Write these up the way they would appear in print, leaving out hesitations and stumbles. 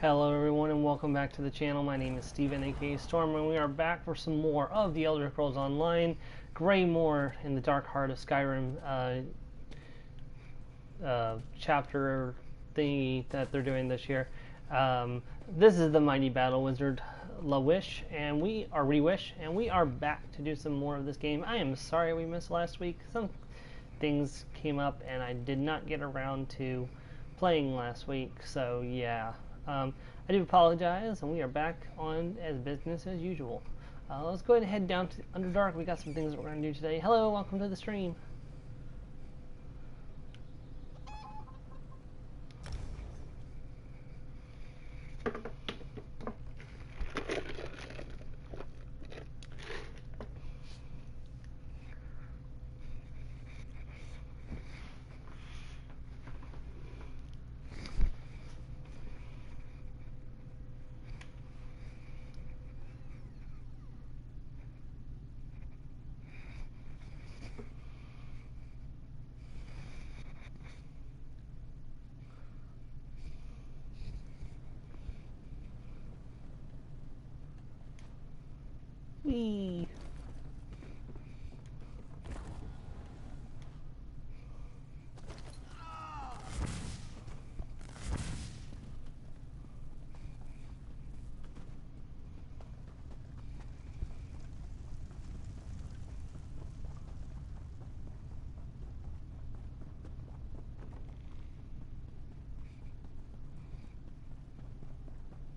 Hello everyone and welcome back to the channel. My name is Steven aka Storm and we are back for some more of the Elder Scrolls Online Greymoor in the Dark Heart of Skyrim chapter thingy that they're doing this year. This is the Mighty Battle Wizard Reewish and we are back to do some more of this game. I am sorry we missed last week. Some things came up and I did not get around to playing last week, so yeah. I do apologize, and we are back on as business as usual. Let's go ahead and head down to Underdark. We got some things that we're going to do today. Hello, welcome to the stream. Whee!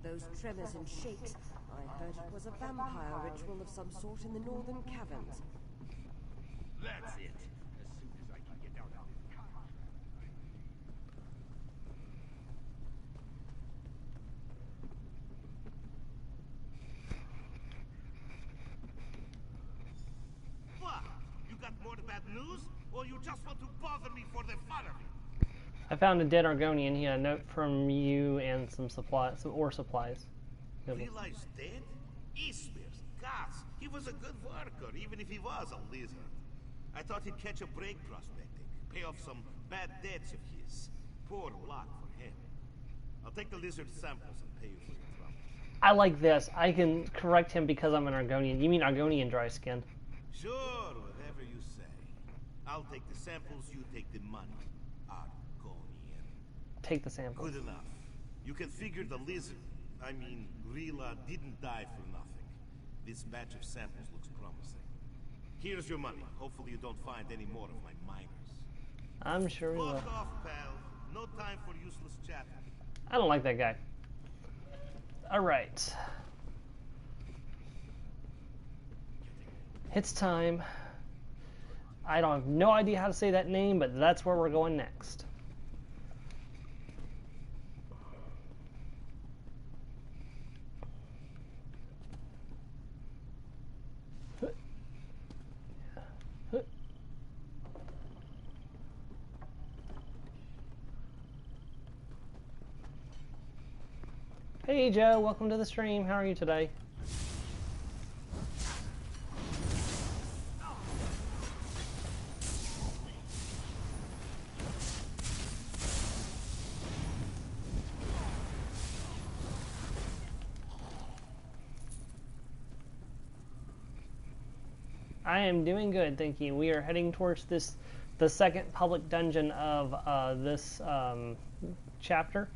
Those tremors and shakes, I heard it was a vampire ritual of some sort in the northern caverns. That's it. As soon as I can get out of this car. What? You got more bad news? Or you just want to bother me for the fun of it? I found a dead Argonian. He had a note from you and some supplies, some ore supplies. Realize dead? Ismir's gods. He was a good worker, even if he was a lizard. I thought he'd catch a break prospecting, pay off some bad debts of his. Poor luck for him. I'll take the lizard samples and pay you for your trouble. I like this. I can correct him because I'm an Argonian. You mean Argonian dry skin? Sure, whatever you say. I'll take the samples, you take the money. Argonian. Take the samples. Good enough. You can figure the lizard, I mean, Rila didn't die for nothing. This batch of samples looks promising. Here's your money. Hopefully you don't find any more of my miners. I'm sure we will. Walk off, pal. No time for useless chat. I don't like that guy. Alright. It's time. I don't have no idea how to say that name, but that's where we're going next. Hey Joe, welcome to the stream. How are you today? I am doing good, thank you. We are heading towards the second public dungeon of this chapter.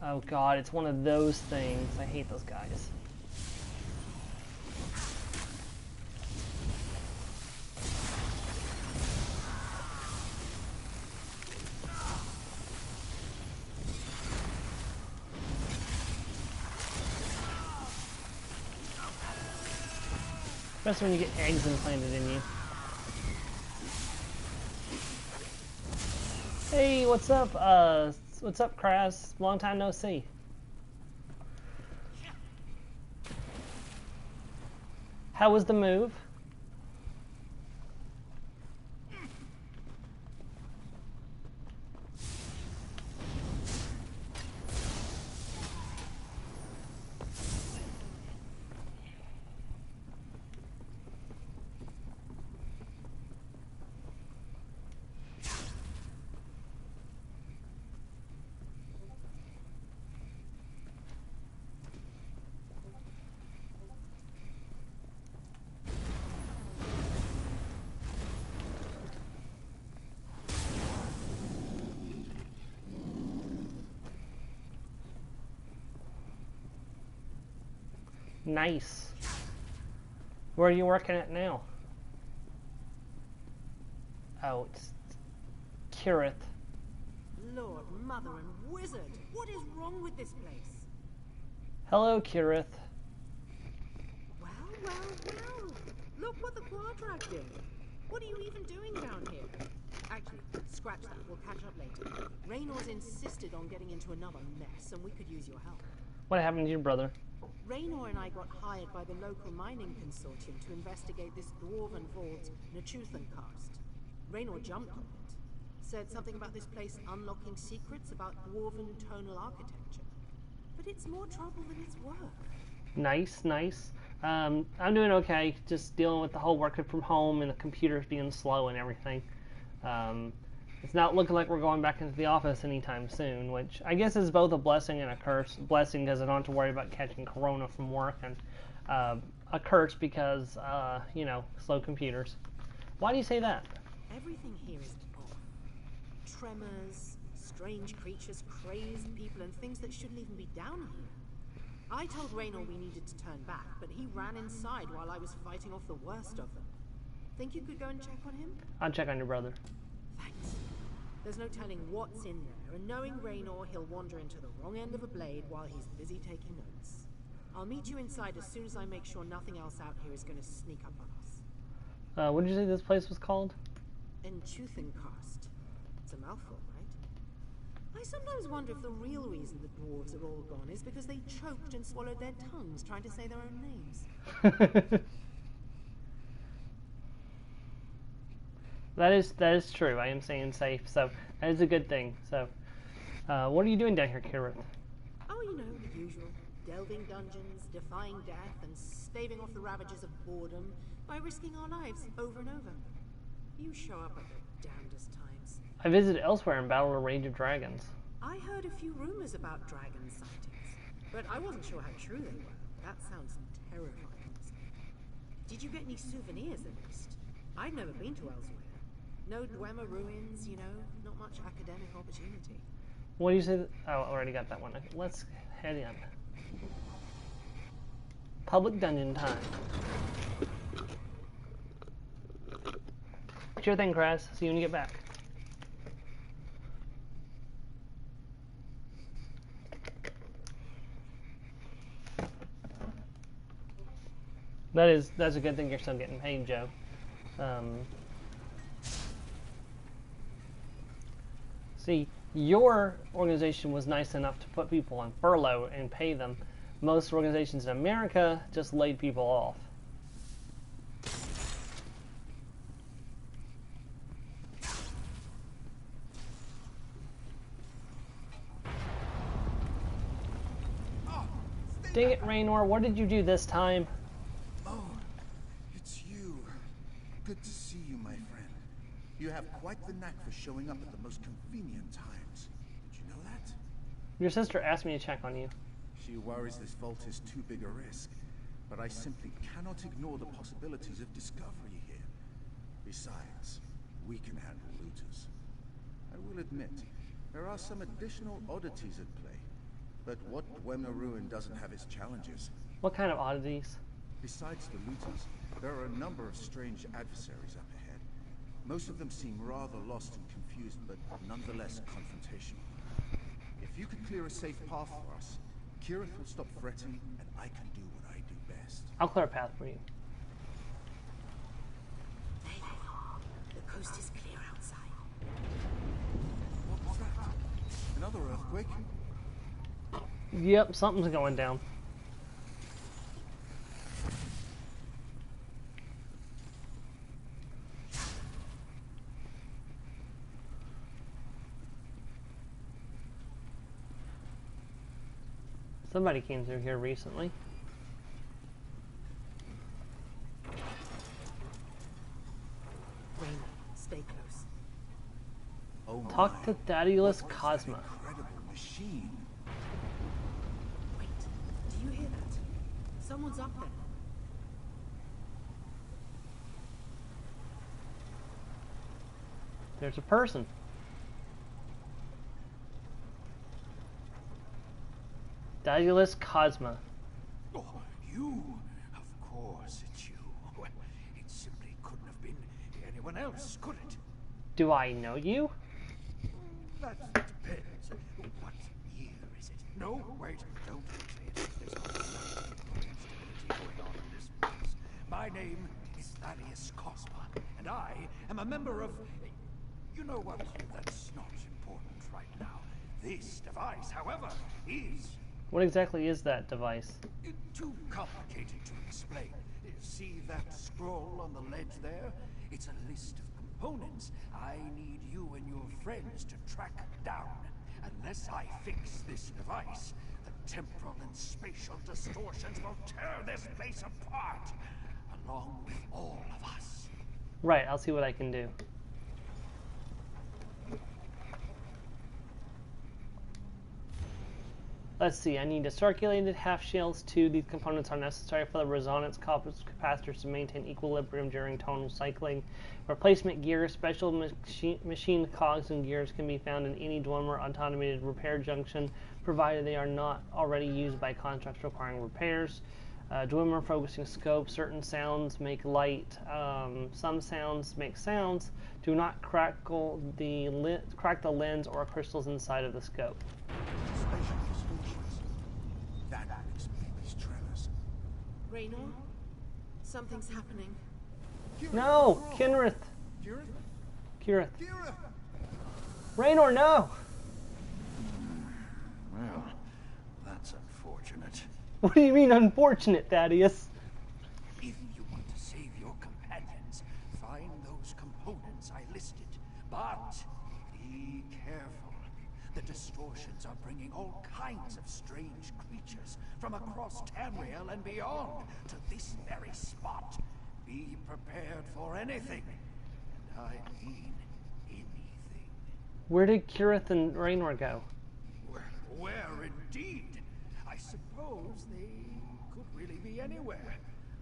Oh god, it's one of those things. I hate those guys. Especially when you get eggs implanted in you. Hey, what's up? What's up, Kraz? Long time no see. How was the move? Nice. Where are you working at now? Oh, it's Kirith. Lord, mother, and wizard! What is wrong with this place? Hello, Kirith. Well, well, well! Look what the Quadrag did! What are you even doing down here? Actually, scratch that. We'll catch up later. Raynor's insisted on getting into another mess, and we could use your help. What happened to your brother? Raynor and I got hired by the local mining consortium to investigate this dwarven vault, Karst. Raynor jumped on it. Said something about this place unlocking secrets about dwarven tonal architecture. But it's more trouble than it's worth. Nice, nice. I'm doing okay. Just dealing with the whole working from home and the computers being slow and everything. It's not looking like we're going back into the office anytime soon, which I guess is both a blessing and a curse. Blessing because I don't have to worry about catching corona from work, and a curse because, slow computers. Why do you say that? Everything here is off. Tremors, strange creatures, crazed people, and things that shouldn't even be down here. I told Raynor we needed to turn back, but he ran inside while I was fighting off the worst of them. Think you could go and check on him? I'll check on your brother. Thanks. There's no telling what's in there, and knowing Raynor, he'll wander into the wrong end of a blade while he's busy taking notes. I'll meet you inside as soon as I make sure nothing else out here is going to sneak up on us. What did you say this place was called? Karst. It's a mouthful, right? I sometimes wonder if the real reason the dwarves are all gone is because they choked and swallowed their tongues trying to say their own names. That is true. I am staying safe, so that is a good thing. So, what are you doing down here, Kirith? Oh, you know, the usual. Delving dungeons, defying death, and staving off the ravages of boredom by risking our lives over and over. You show up at the damnedest times. I visited elsewhere and battled a rage of dragons. I heard a few rumors about dragon sightings, but I wasn't sure how true they were. That sounds terrifying. Did you get any souvenirs, at least? I've never been to Elsewhere. No Dwemer ruins, not much academic opportunity. What do you say? Oh, I already got that one. Okay, let's head in. Public dungeon time. Sure thing, Kraz. See you when you get back. That's a good thing you're still getting paid, Joe. See, your organization was nice enough to put people on furlough and pay them. Most organizations in America just laid people off. Dang it, Raynor, what did you do this time? Oh, it's you. Good to see you, my friend. You have quite the knack for showing up at the most convenient times. Did you know that? Your sister asked me to check on you. She worries this vault is too big a risk, but I simply cannot ignore the possibilities of discovery here. Besides, we can handle looters. I will admit, there are some additional oddities at play, but what Dwemer Ruin doesn't have its challenges. What kind of oddities? Besides the looters, there are a number of strange adversaries up ahead. Most of them seem rather lost and confused, but nonetheless confrontational. If you could clear a safe path for us, Kirith will stop fretting, and I can do what I do best. I'll clear a path for you. There you are. The coast is clear outside. What was that? Another earthquake? Yep, something's going down. Somebody came through here recently. Raynor, stay close. Oh Talk my. to Daedalus What is Cosma. that incredible machine? Wait, do you hear that? Someone's up there. There's a person. Daedalus Cosma. Oh, you. Of course it's you. Well, it simply couldn't have been anyone else, could it? Do I know you? That depends. What year is it? No, wait, don't say it. There's all sorts of instability going on in this place. My name is Thaddeus Cosma, and I am a member of... You know what? That's not important right now. This device, however, is... What exactly is that device? Too complicated to explain. See that scroll on the ledge there? It's a list of components I need you and your friends to track down. Unless I fix this device, the temporal and spatial distortions will tear this place apart, along with all of us. Right, I'll see what I can do. Let's see, I need a circulated half shells. 2. These components are necessary for the resonance capacitors to maintain equilibrium during tonal cycling. Replacement gears, special machine cogs and gears can be found in any Dwemer automated repair junction, provided they are not already used by contracts requiring repairs. Dwemer focusing scope. Certain sounds make light. Some sounds make sounds. Do not crack the lens or crystals inside of the scope. Spatial distortions. That would explain these tremors. Raynor, something's happening. No! Kinrith! Kira? Kirith. Kira! Raynor, no! Well, that's unfortunate. What do you mean unfortunate, Thaddeus? If you want to save your companions, find those components I listed. But be careful. The distortions are bringing all kinds of strange creatures from across Tamriel and beyond to this very spot. Be prepared for anything. And I mean anything. Where did Kirith and Raynor go? Where indeed? I suppose they could really be anywhere.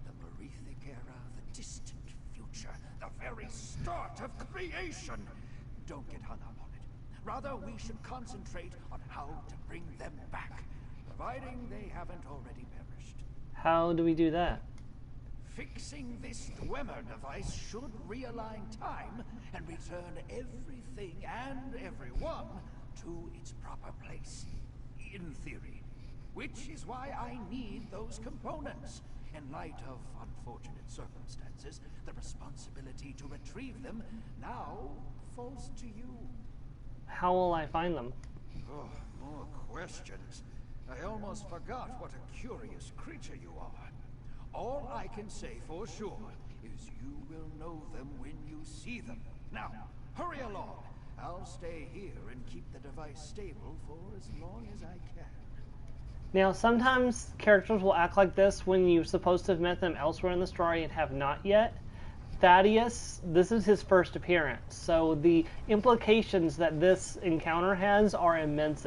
The Merethic era, the distant future, the very start of creation. Don't get hung up on it. Rather, we should concentrate on how to bring them back, providing they haven't already perished. How do we do that? Fixing this Dwemer device should realign time and return everything and everyone to its proper place. In theory. Which is why I need those components. In light of unfortunate circumstances, the responsibility to retrieve them now falls to you. How will I find them? Oh, more questions. I almost forgot what a curious creature you are. All I can say for sure is you will know them when you see them. Now, hurry along. I'll stay here and keep the device stable for as long as I can. Now, sometimes characters will act like this when you're supposed to have met them elsewhere in the story and have not yet. Thaddeus, this is his first appearance, so the implications that this encounter has are immense.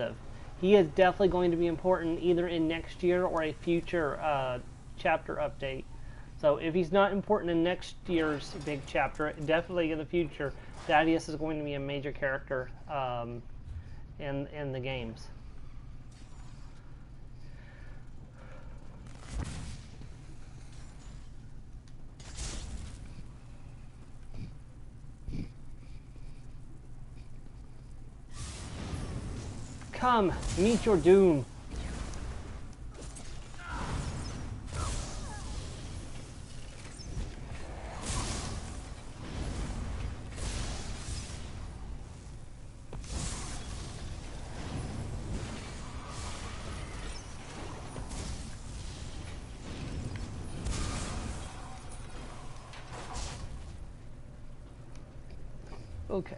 He is definitely going to be important either in next year or a future chapter update. So if he's not important in next year's big chapter, definitely in the future, Thaddeus is going to be a major character in the games. Come, meet your doom. Okay.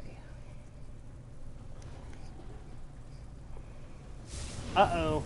Uh-oh.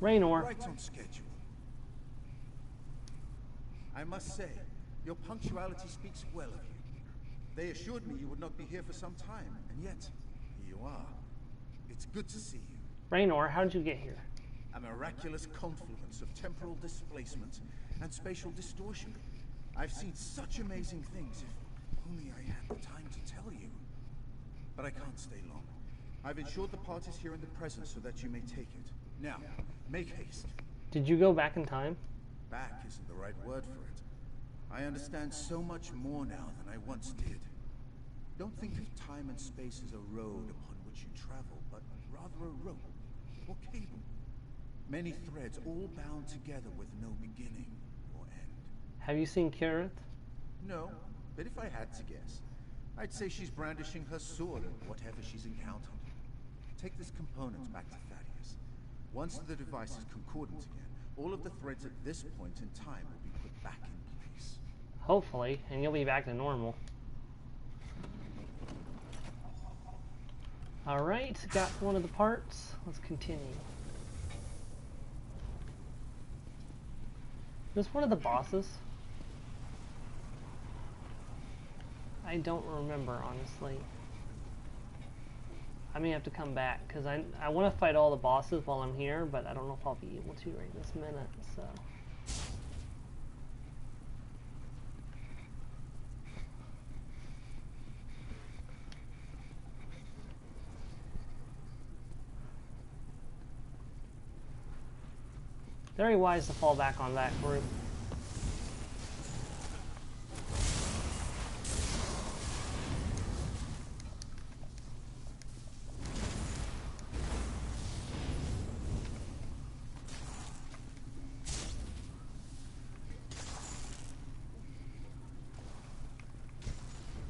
Raynor. Right on schedule. I must say, your punctuality speaks well of you. They assured me you would not be here for some time, and yet, here you are. It's good to see you. Raynor, how did you get here? A miraculous confluence of temporal displacement and spatial distortion. I've seen such amazing things, if only I had the time to tell you. But I can't stay long. I've ensured the part is here in the present so that you may take it. Now, make haste. Did you go back in time? Back isn't the right word for it. I understand so much more now than I once did. Don't think of time and space as a road upon which you travel, but rather a rope or cable. Many threads all bound together with no beginning or end. Have you seen Kirith? No, but if I had to guess, I'd say she's brandishing her sword at whatever she's encountered. Take this component back to Thaddeus. Once the device is concordant again, all of the threads at this point in time will be put back in place. Hopefully, and you'll be back to normal. Alright, got one of the parts. Let's continue. Is this one of the bosses? I don't remember, honestly. I may have to come back, because I want to fight all the bosses while I'm here, but I don't know if I'll be able to right this minute, so... Very wise to fall back on that group.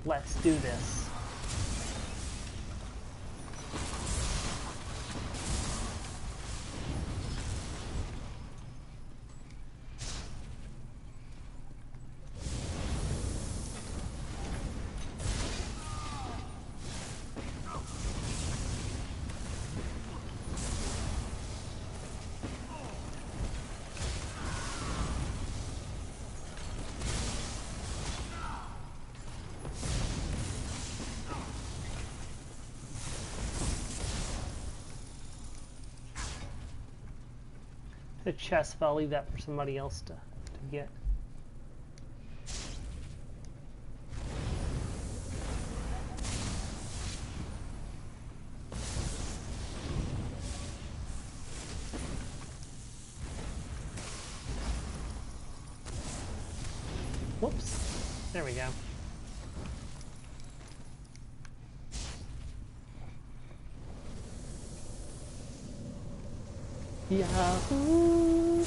Let's do this. The chest, but I'll leave that for somebody else to get. Whoops. There we go. Yahoo!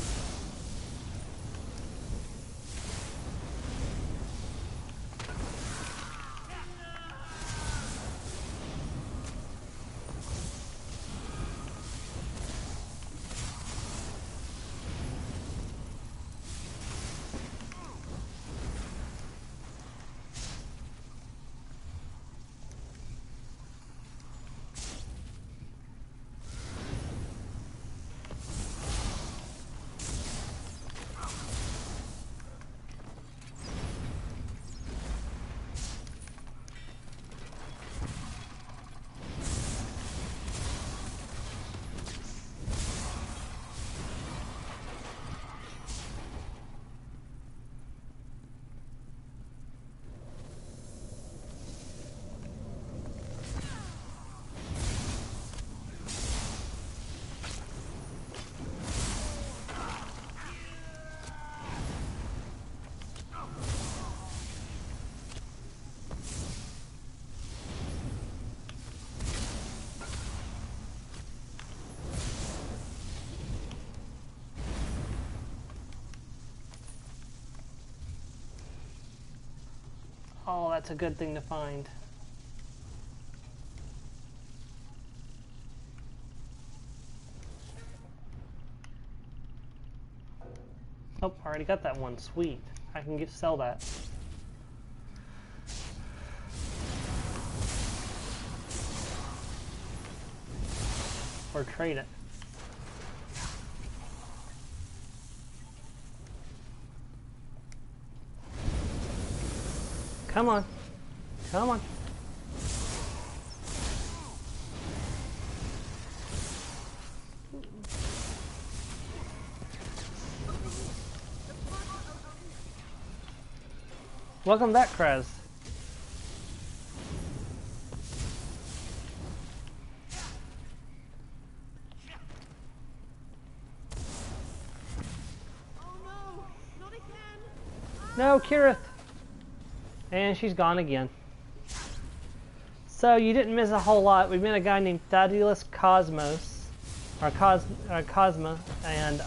Oh, that's a good thing to find. Oh, I already got that one. Sweet. I can sell that. Or trade it. Come on. Come on. Welcome back, Krez. No, Kirith! And she's gone again. So you didn't miss a whole lot. We met a guy named Thaddeus Cosmos, or Cosma, and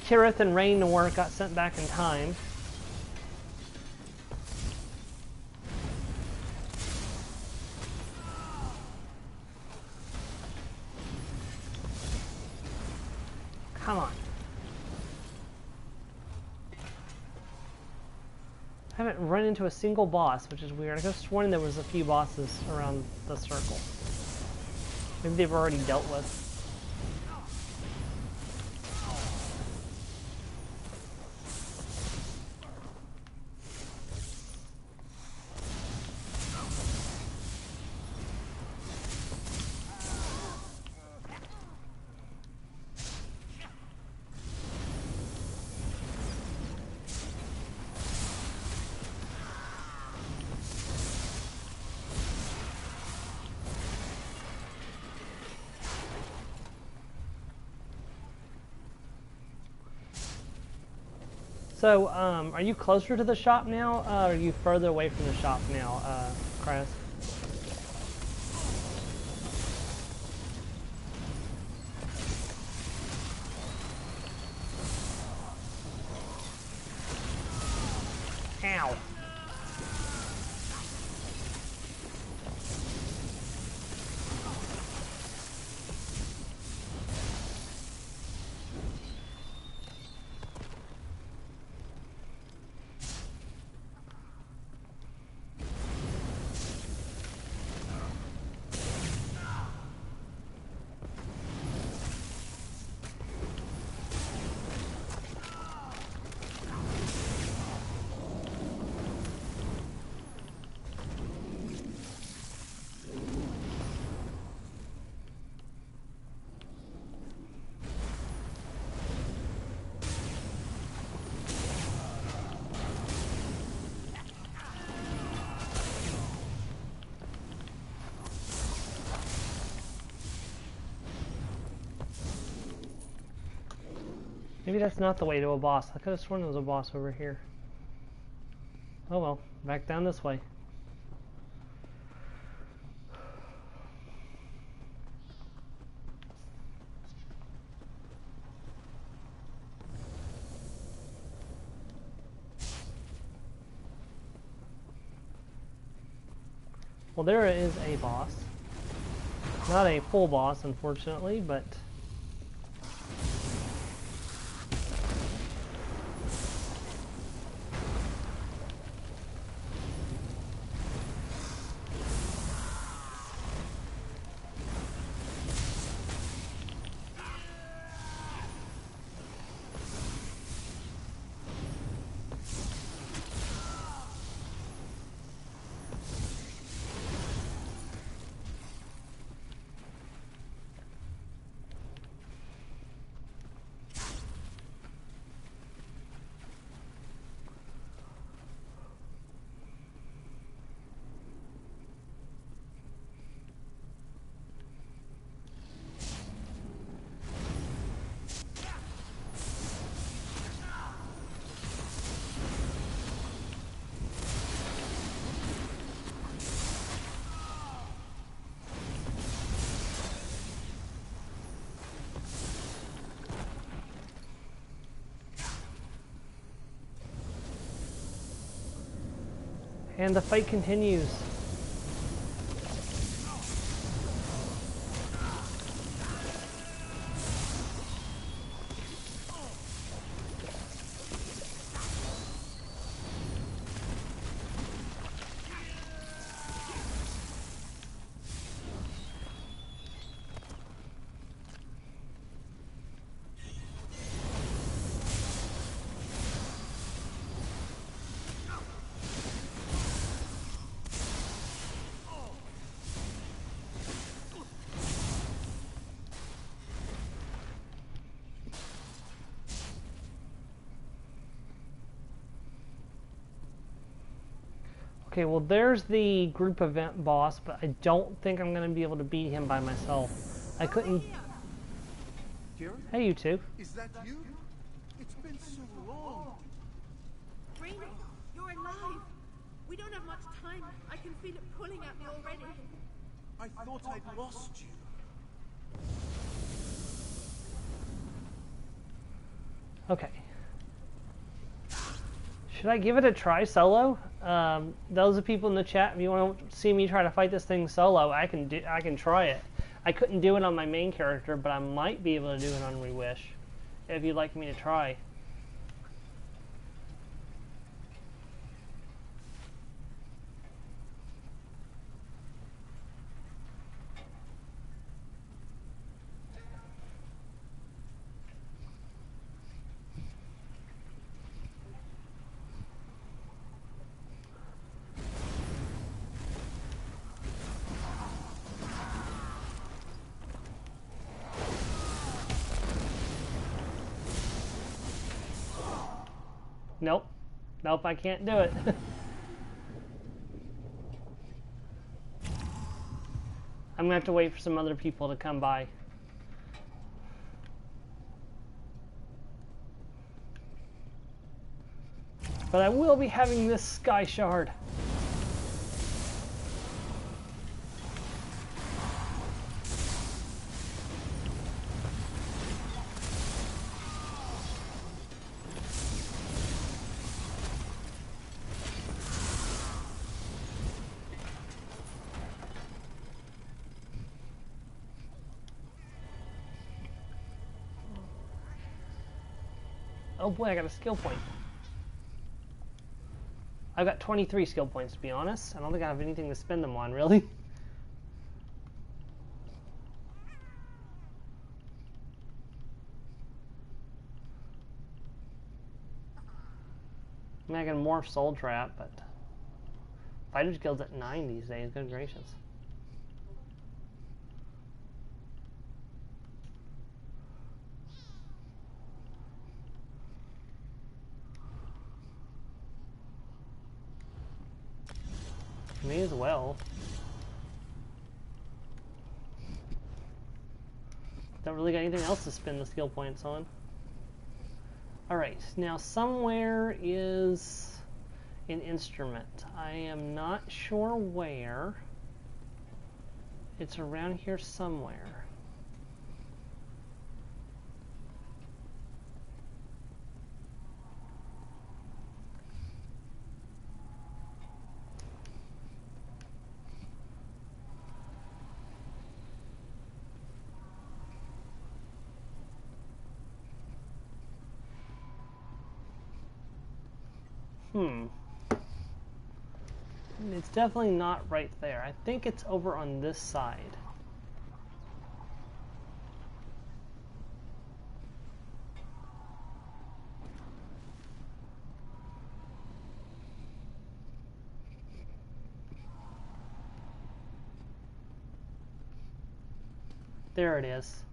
Kirith and Raynor got sent back in time. Come on. I haven't run into a single boss, which is weird. I could have sworn there was a few bosses around the circle. Maybe they've already dealt with. So, are you closer to the shop now, or are you further away from the shop now, Krez? Ow. Maybe that's not the way to a boss. I could have sworn there was a boss over here. Oh well, back down this way. Well, there is a boss. Not a full boss, unfortunately, but... And the fight continues. Okay, well there's the group event boss, but I don't think I'm going to be able to beat him by myself. I couldn't... Kieran? Hey, you two. Is that you? It's been so long. Reno, you're alive. We don't have much time. I can feel it pulling at me already. I thought I'd lost you. Okay. Should I give it a try solo? Those of people in the chat, if you want to see me try to fight this thing solo, I can try it. I couldn't do it on my main character, but I might be able to do it on Reewish, if you'd like me to try. Nope. Nope, I can't do it. I'm gonna have to wait for some other people to come by. But I will be having this sky shard. Oh boy, I got a skill point. I've got 23 skill points, to be honest. I don't think I have anything to spend them on, really. I mean, I can morph Soul Trap, but Fighter's Guild's at 9 these days. Good gracious. May as well. Don't really got anything else to spend the skill points on. Alright, now somewhere is an instrument. I am not sure where. It's around here somewhere. It's definitely not right there. I think it's over on this side. There it is.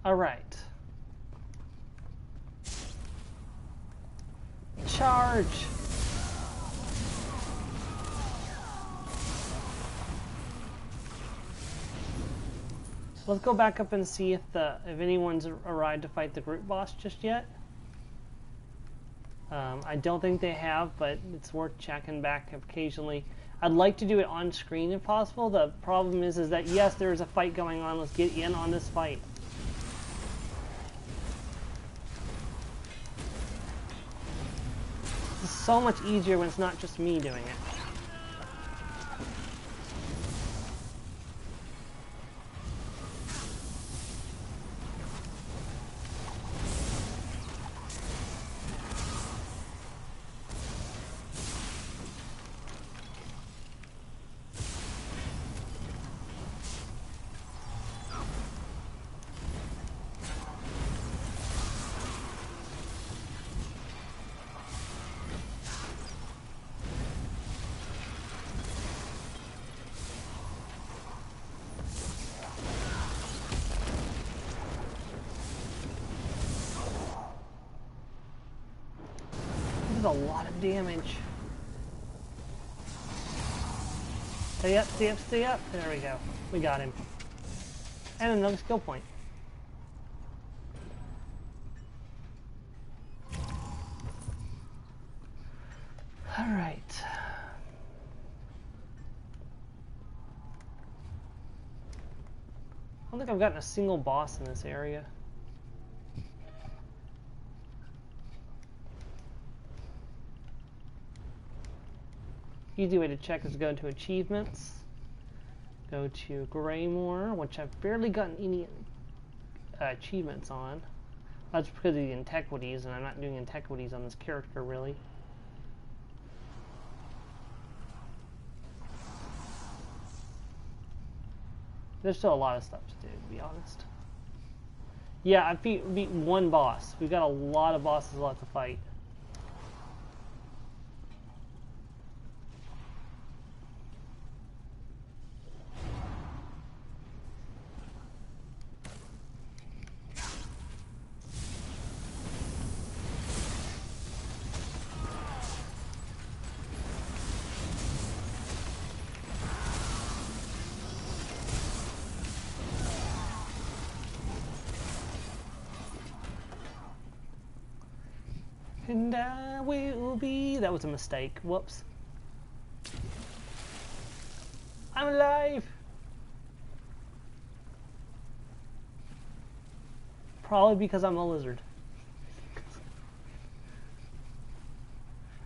All right. Charge. Let's go back up and see if anyone's arrived to fight the group boss just yet. I don't think they have, but it's worth checking back occasionally. I'd like to do it on screen if possible. The problem is that yes, there is a fight going on. Let's get in on this fight. It's so much easier when it's not just me doing it. a lot of damage. Stay up, stay up, stay up. There we go. We got him. And another skill point. Alright. I don't think I've gotten a single boss in this area. Easy way to check is go to achievements, go to Greymore, which I've barely gotten any achievements on. That's because of the antiquities, and I'm not doing antiquities on this character really. There's still a lot of stuff to do, to be honest. Yeah, I beat one boss. We've got a lot of bosses left to fight. And I will be... That was a mistake. Whoops. I'm alive! Probably because I'm a lizard.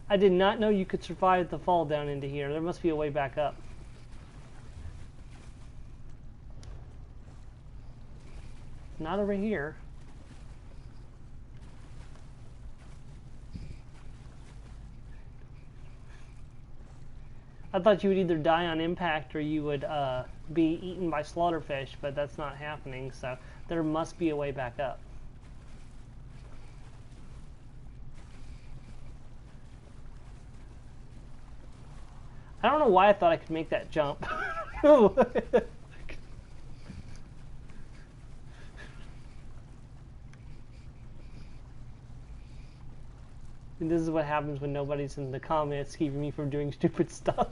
I did not know you could survive the fall down into here. There must be a way back up. Not over here. I thought you would either die on impact or you would be eaten by slaughterfish, but that's not happening, so there must be a way back up. I don't know why I thought I could make that jump. And this is what happens when nobody's in the comments keeping me from doing stupid stuff.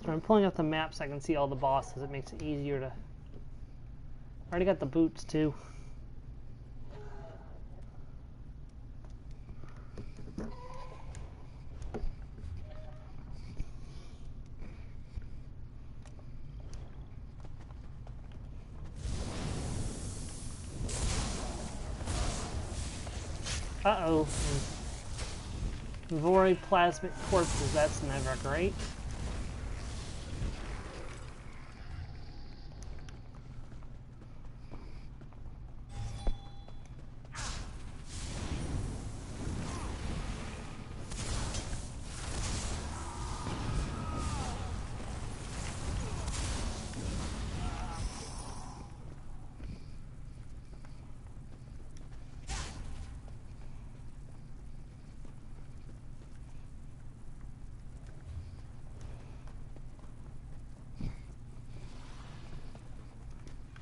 So I'm pulling up the map so I can see all the bosses. It makes it easier to... I already got the boots too. Uh-oh. Vory plasmic corpses, that's never great.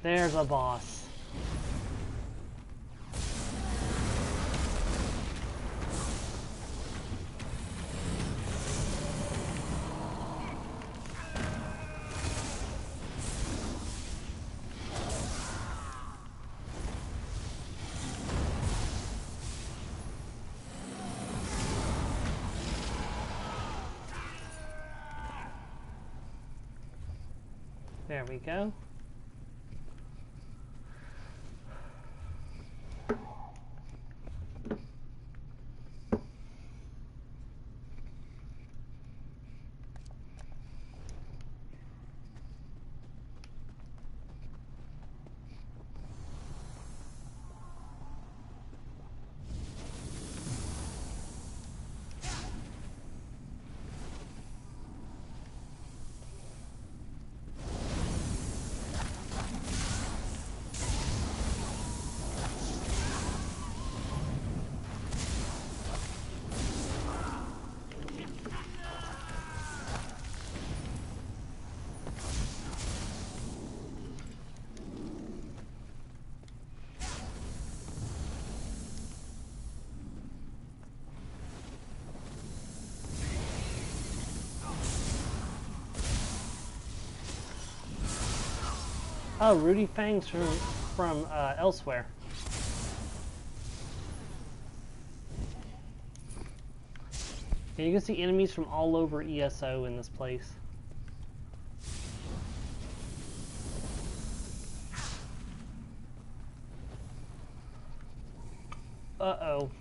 There's a boss. There we go. Oh, Rudy Fang's from elsewhere. And you can see enemies from all over ESO in this place. Uh-oh.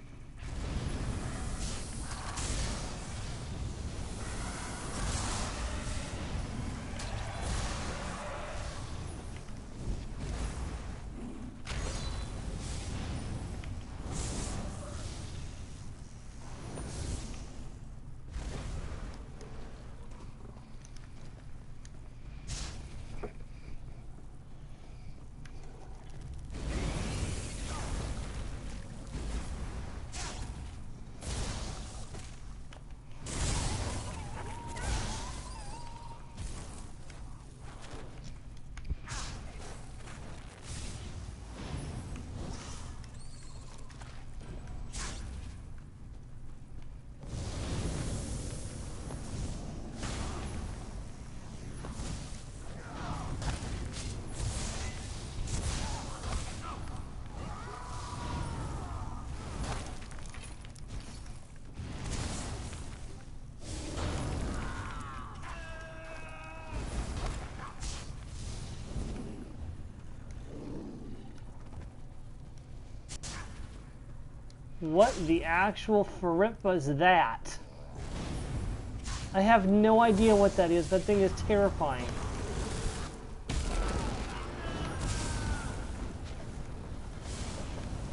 What the actual fripp was that? I have no idea what that is. That thing is terrifying.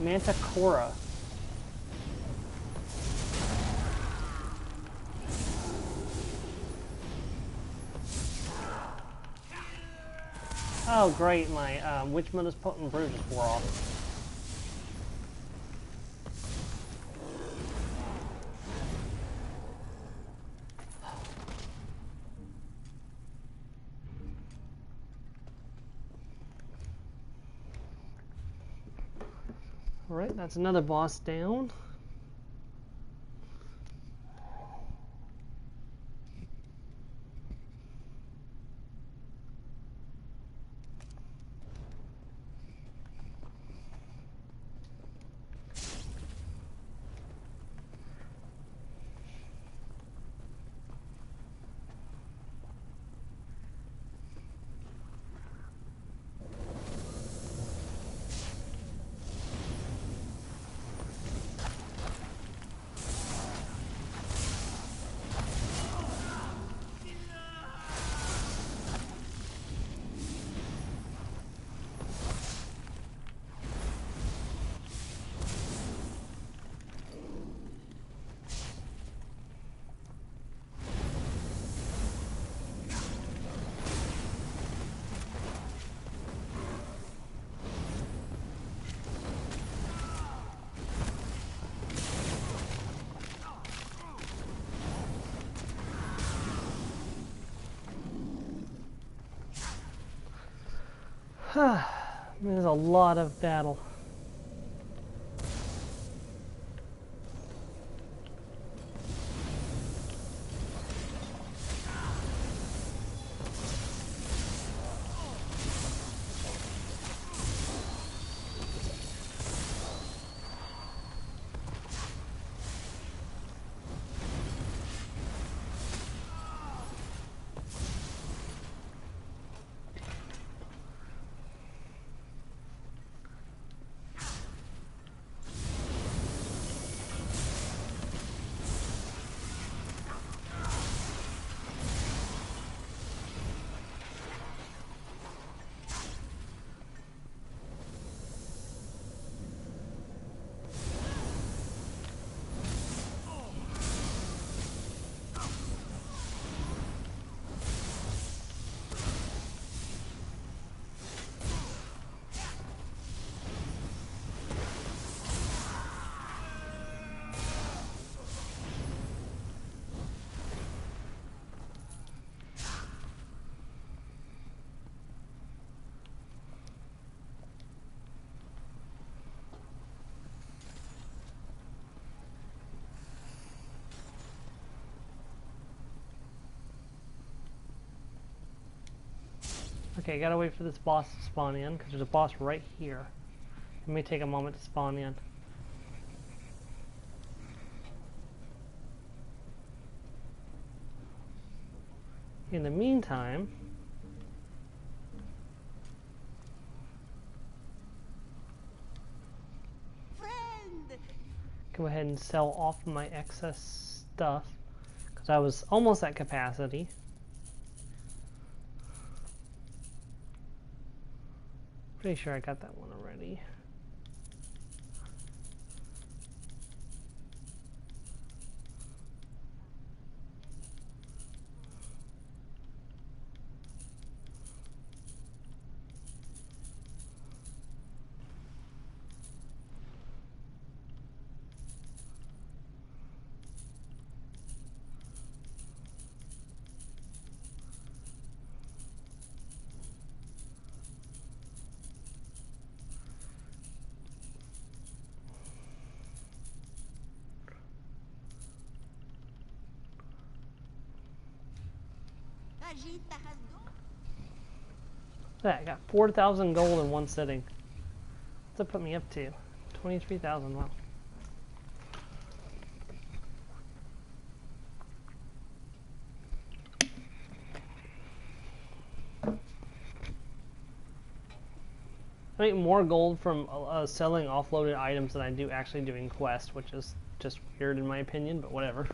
Manticora. Oh great, my Witch Mother's Potent Brew just wore off. Alright, that's another boss down. There's a lot of battle. Okay, gotta wait for this boss to spawn in, because there's a boss right here. It may take a moment to spawn in. In the meantime, go ahead and sell off my excess stuff, because I was almost at capacity. Pretty sure I got that one already. Yeah, I got 4,000 gold in one sitting. What's that put me up to? 23,000, wow. I make more gold from selling offloaded items than I do actually doing quests, which is just weird in my opinion, but whatever.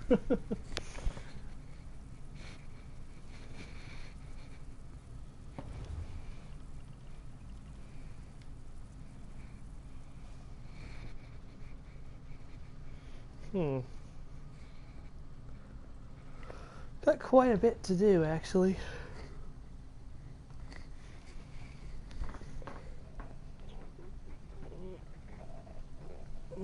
Got quite a bit to do, actually. I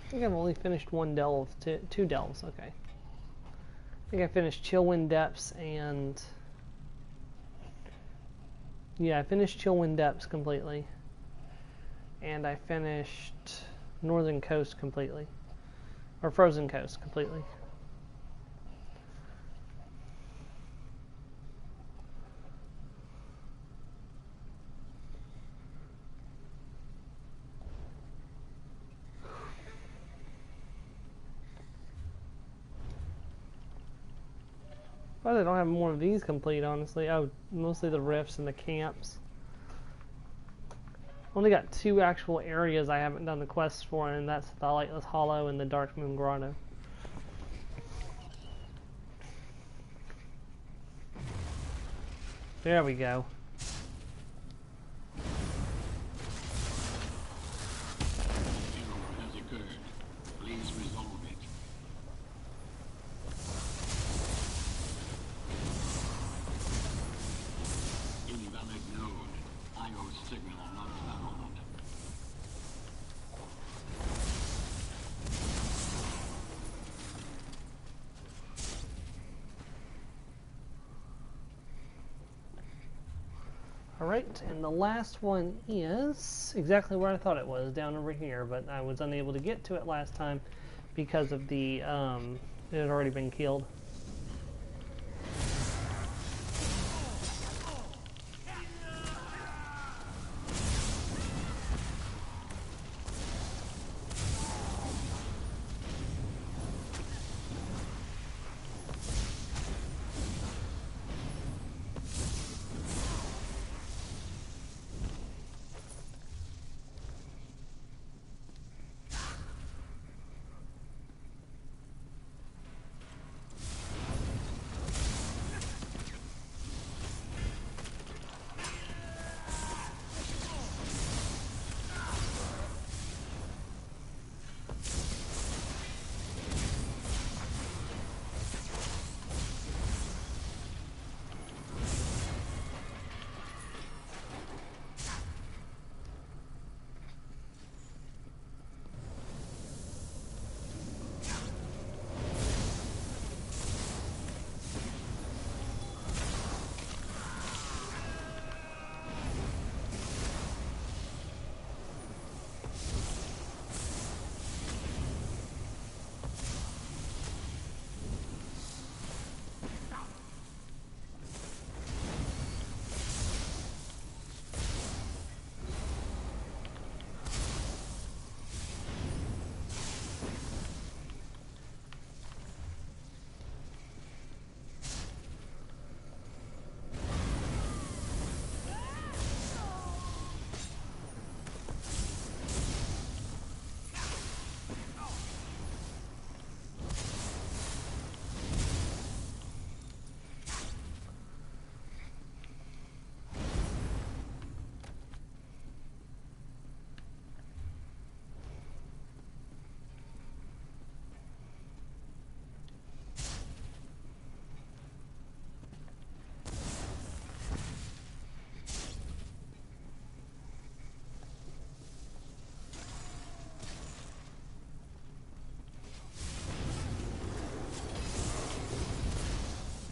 think I've only finished one delve, two delves, okay. I think I finished Chillwind Depths and... yeah, I finished Chillwind Depths completely. And I finished Northern Coast completely. Or Frozen Coast completely. But I don't have more of these complete, honestly. Oh, mostly the rifts and the camps. Only got 2 actual areas I haven't done the quests for, and that's the Lightless Hollow and the Dark Moon Grotto. There we go. Alright, and the last one is exactly where I thought it was, down over here, but I was unable to get to it last time because of the, it had already been killed.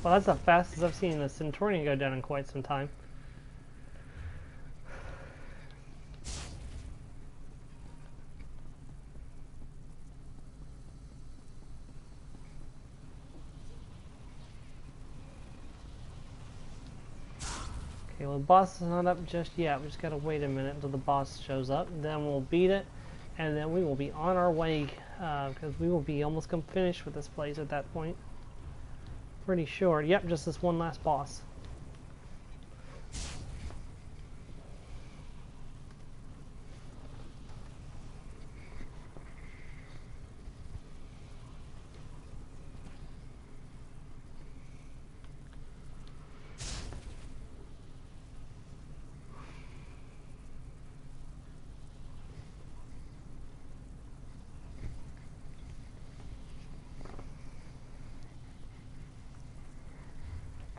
Well, that's the fastest I've seen the Centurion go down in quite some time. Okay, well, the boss is not up just yet. We just gotta wait a minute until the boss shows up. Then we'll beat it, and then we will be on our way, because we will be almost finished with this place at that point. Pretty sure. Yep, just this one last boss.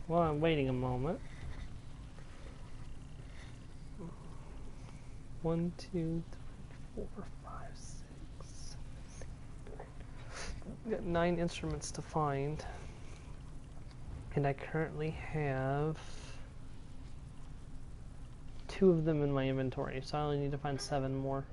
Well, I'm waiting a moment. 1, 2, 3, 4, 5, 6, 7, 8, 9. I've got 9 instruments to find. And I currently have 2 of them in my inventory, so I only need to find 7 more.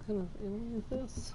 What kind of alien is this?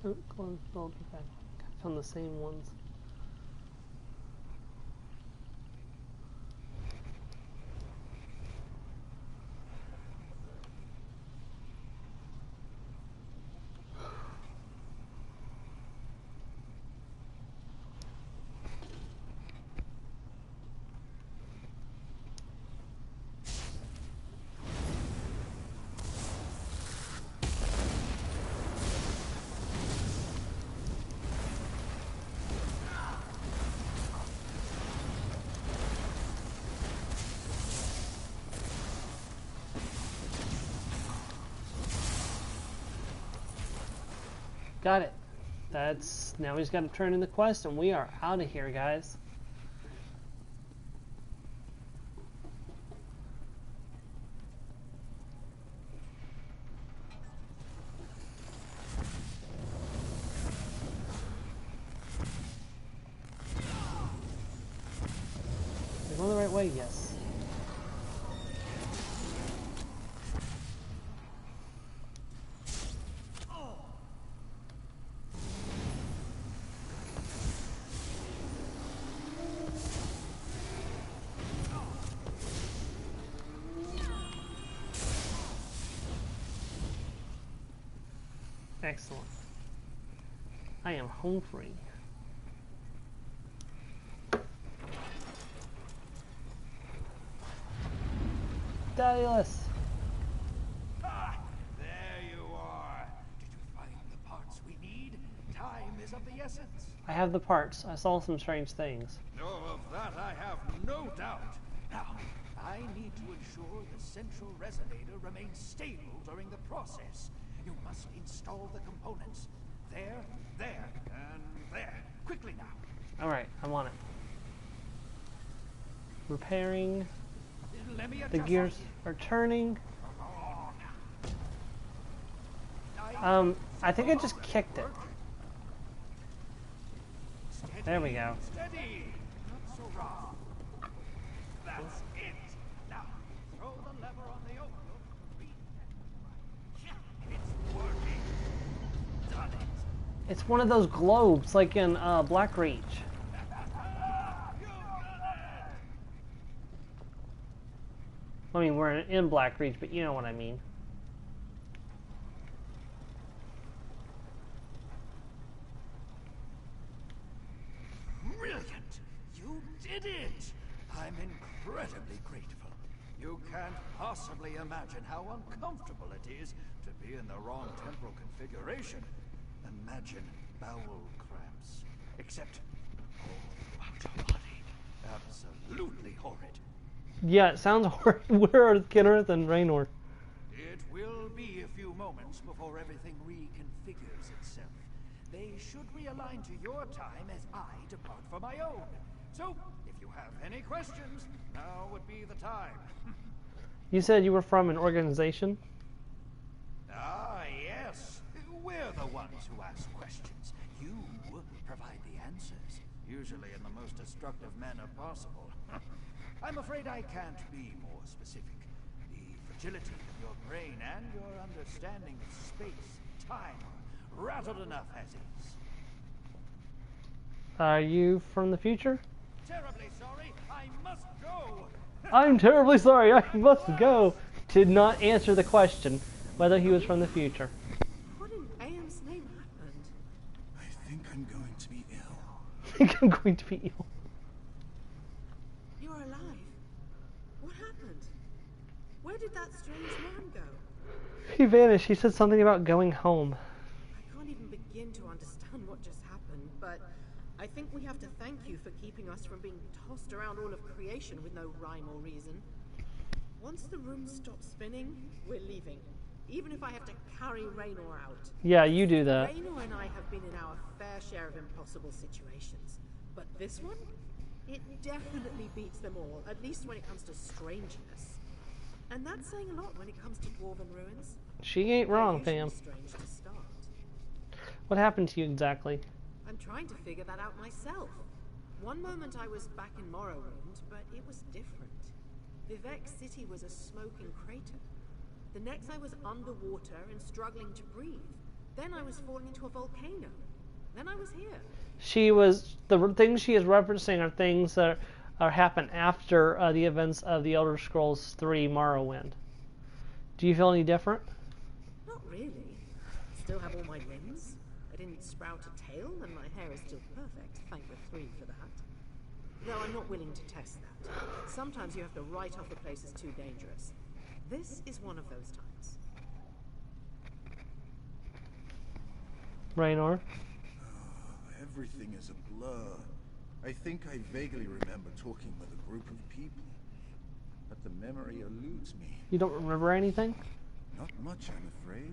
Okay. I found the same ones. Got it. That's now he's got to turn in the quest, and we are out of here, guys. We're going the right way, yes. Excellent. I am home free. Daedalus! Ah, there you are. Did you find the parts we need? Time is of the essence. I have the parts. I saw some strange things. Oh, of that I have no doubt. Now, I need to ensure the central resonator remains stable during the process. You must install the components. There, there, and there. Quickly now. Alright, I'm on it. Repairing. Let me The adjust gears are turning. I think I just kicked it. Steady, There we go. Steady. Not so rough. That's it. Now, throw the lever on the overload. It's working. Done it. It's one of those globes, like in Black Reach. I mean, we're in Black Reach, but you know what I mean. Brilliant! You did it! I'm incredibly grateful. You can't possibly imagine how uncomfortable it is to be in the wrong temporal configuration. Imagine bowel cramps. Except all about your body. Absolutely horrid. Yeah, it sounds horrid. Where are Kenneth and Raynor? It will be a few moments before everything reconfigures itself. They should realign to your time as I depart for my own. So, if you have any questions, now would be the time. You said you were from an organization? Ah, yes. We're the ones who ask questions. You provide the answers, usually in the most destructive manner possible. I'm afraid I can't be more specific. The fragility of your brain and your understanding of space, time, are rattled enough as is. Are you from the future? Terribly sorry, I must go. I'm terribly sorry, I must go. Did not answer the question whether he was from the future. What in AM's name happened? I think I'm going to be ill. I think I'm going to be ill. You're alive. What happened? Where did that strange man go? He vanished. He said something about going home. I can't even begin to understand what just happened, but I think we have to thank you for keeping us from being tossed around all of creation with no rhyme or reason. Once the room stops spinning, we're leaving. Even if I have to carry Raynor out. Yeah, you do that. Raynor and I have been in our fair share of impossible situations. But this one? It definitely beats them all, at least when it comes to strangeness. And that's saying a lot when it comes to dwarven ruins. She ain't wrong, They're Pam. usually strange to start. What happened to you exactly? I'm trying to figure that out myself. One moment I was back in Morrowind, but it was different. Vivek City was a smoking crater. The next I was underwater and struggling to breathe. Then I was falling into a volcano. Then I was here. The things she is referencing are things that are happen after the events of the Elder Scrolls 3 Morrowind. Do you feel any different? Not really. Still have all my limbs. I didn't sprout a tail, and my hair is still perfect. Thank the 3 for that. Though I'm not willing to test that. Sometimes you have to write off a place as too dangerous. This is one of those times. Raynor? Everything is a blur. I think I vaguely remember talking with a group of people, but the memory eludes me. You don't remember anything? Not much, I'm afraid.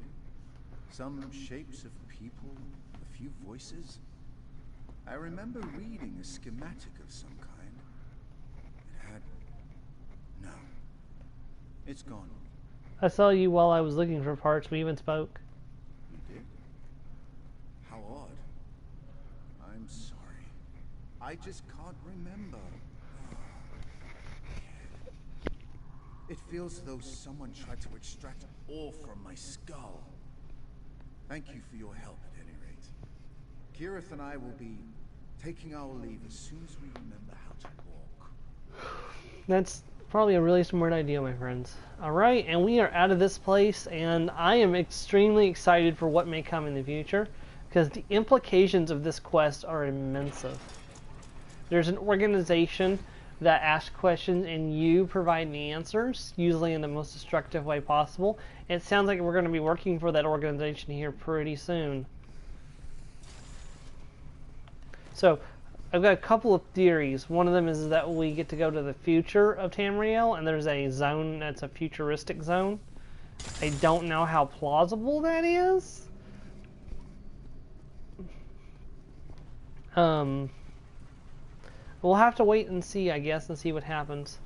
Some shapes of people, a few voices. I remember reading a schematic of some kind. It had... No. It's gone. I saw you while I was looking for parts. We even spoke. You did? How odd. I'm sorry. I just can't remember. It feels as though someone tried to extract all from my skull. Thank you for your help at any rate. Kirith and I will be taking our leave as soon as we remember how to walk. That's probably a really smart idea, my friends. Alright, and we are out of this place, and I am extremely excited for what may come in the future, because the implications of this quest are immense. There's an organization that asks questions and you provide the answers, usually in the most destructive way possible. It sounds like we're going to be working for that organization here pretty soon. So, I've got a couple of theories. One of them is that we get to go to the future of Tamriel, and there's a zone that's a futuristic zone. I don't know how plausible that is. We'll have to wait and see, I guess, and see what happens.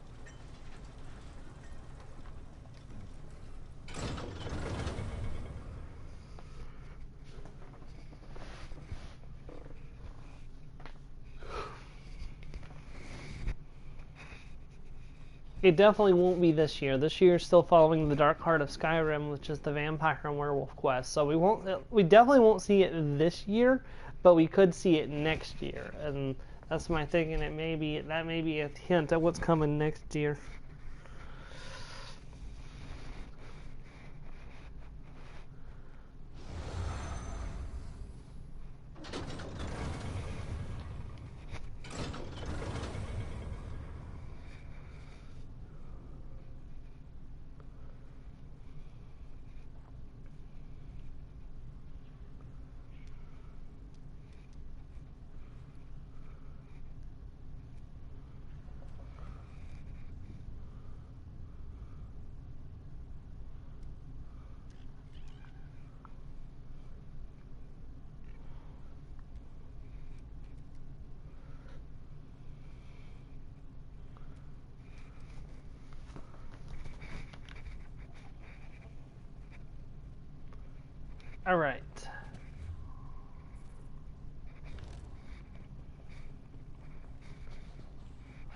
It definitely won't be this year. This year is still following the Dark Heart of Skyrim, which is the vampire and werewolf quest. So we definitely won't see it this year, but we could see it next year. And that's my thinking. That may be a hint at what's coming next year. All right.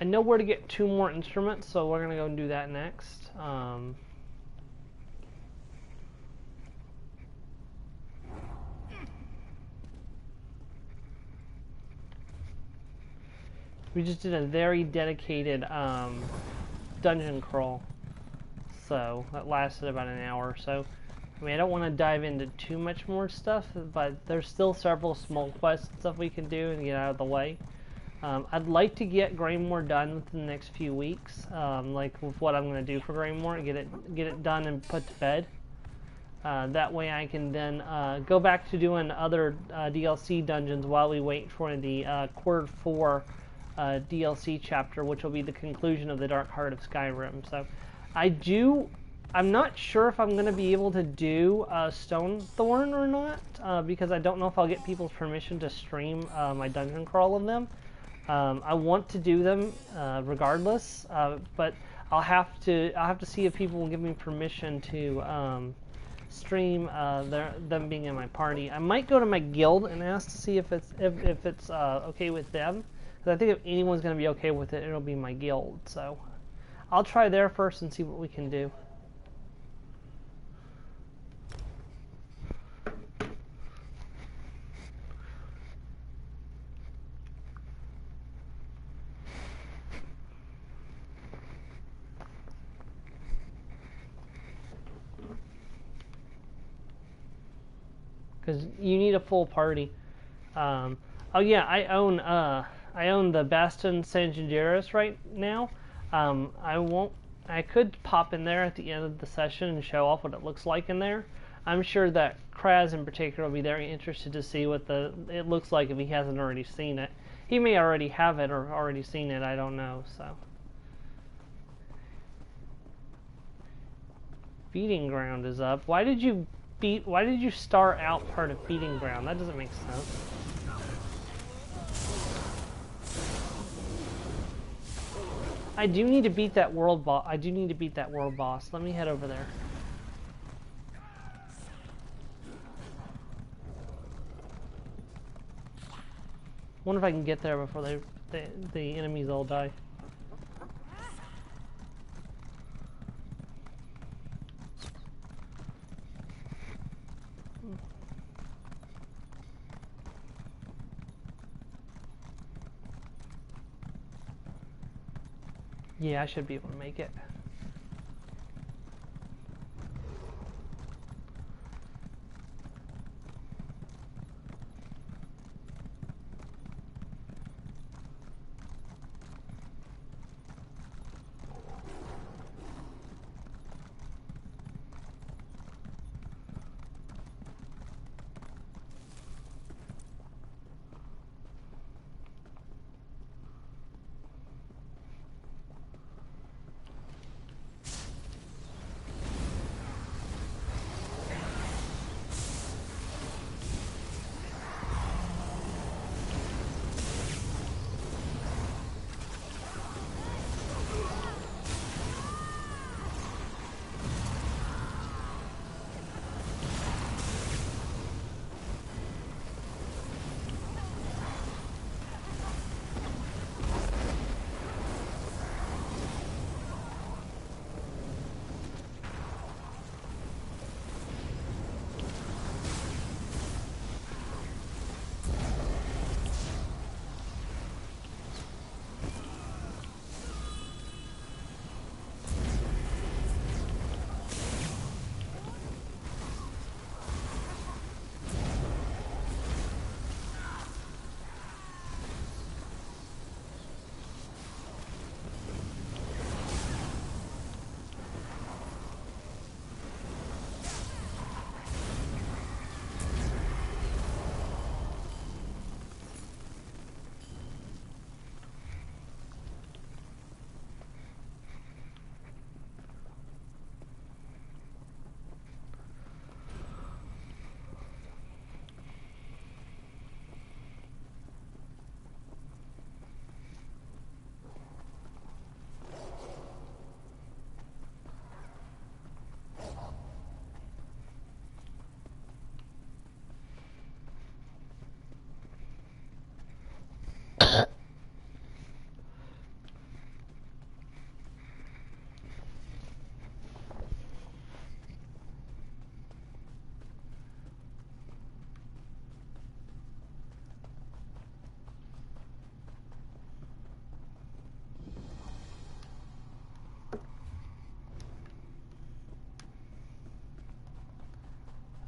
I know where to get 2 more instruments, so we're going to go and do that next. We just did a very dedicated dungeon crawl, so that lasted about an hour or so. I mean, I don't want to dive into too much more stuff, but there's still several small quests and stuff we can do and get out of the way. I'd like to get Greymore done within the next few weeks, like with what I'm going to do for Greymore, get it done and put to bed. That way I can then go back to doing other DLC dungeons while we wait for the Quarter 4 DLC chapter, which will be the conclusion of the Dark Heart of Skyrim. So I'm not sure if I'm going to be able to do Stonethorn or not, because I don't know if I'll get people's permission to stream my dungeon crawl of them. I want to do them regardless, but I'll have to see if people will give me permission to stream them being in my party. I might go to my guild and ask to see if it's okay with them, because I think if anyone's going to be okay with it, it'll be my guild. So I'll try there first and see what we can do. because you need a full party. Oh yeah, I own the Bastion San Gingerius right now. I could pop in there at the end of the session and show off what it looks like in there. I'm sure that Kraz in particular will be very interested to see what it looks like if he hasn't already seen it. He may already have it or already seen it, I don't know, so. Feeding ground is up. Why did you star out part of feeding ground? That doesn't make sense. I do need to beat that world boss. Let me head over there. Wonder if I can get there before the enemies all die. Yeah, I should be able to make it.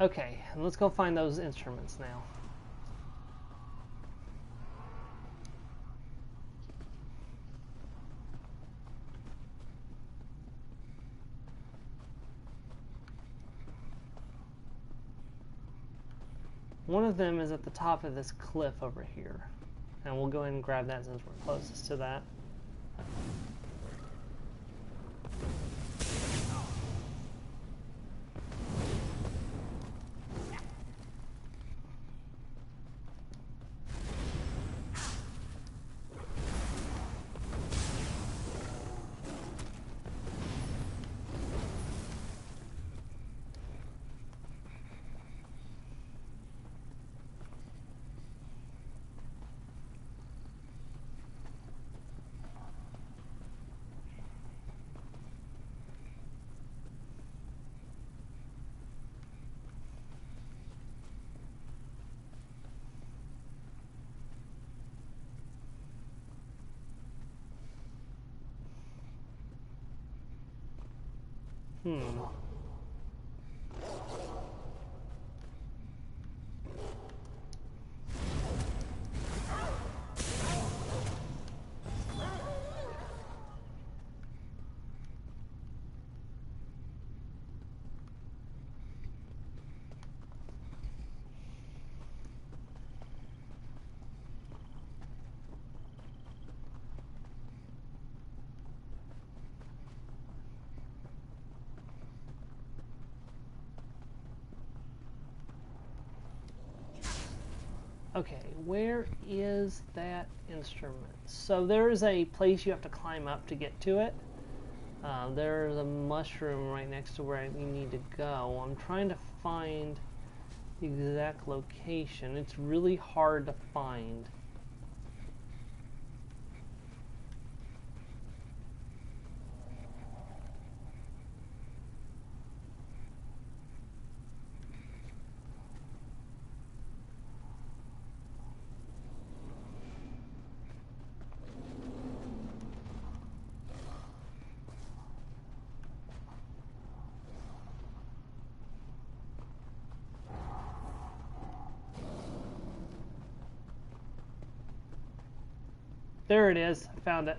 Okay, let's go find those instruments now. One of them is at the top of this cliff over here. And we'll go ahead and grab that since we're closest to that. Okay, where is that instrument? So there's a place you have to climb up to get to it. There's a mushroom right next to where we need to go. I'm trying to find the exact location. It's really hard to find. There it is. I found it.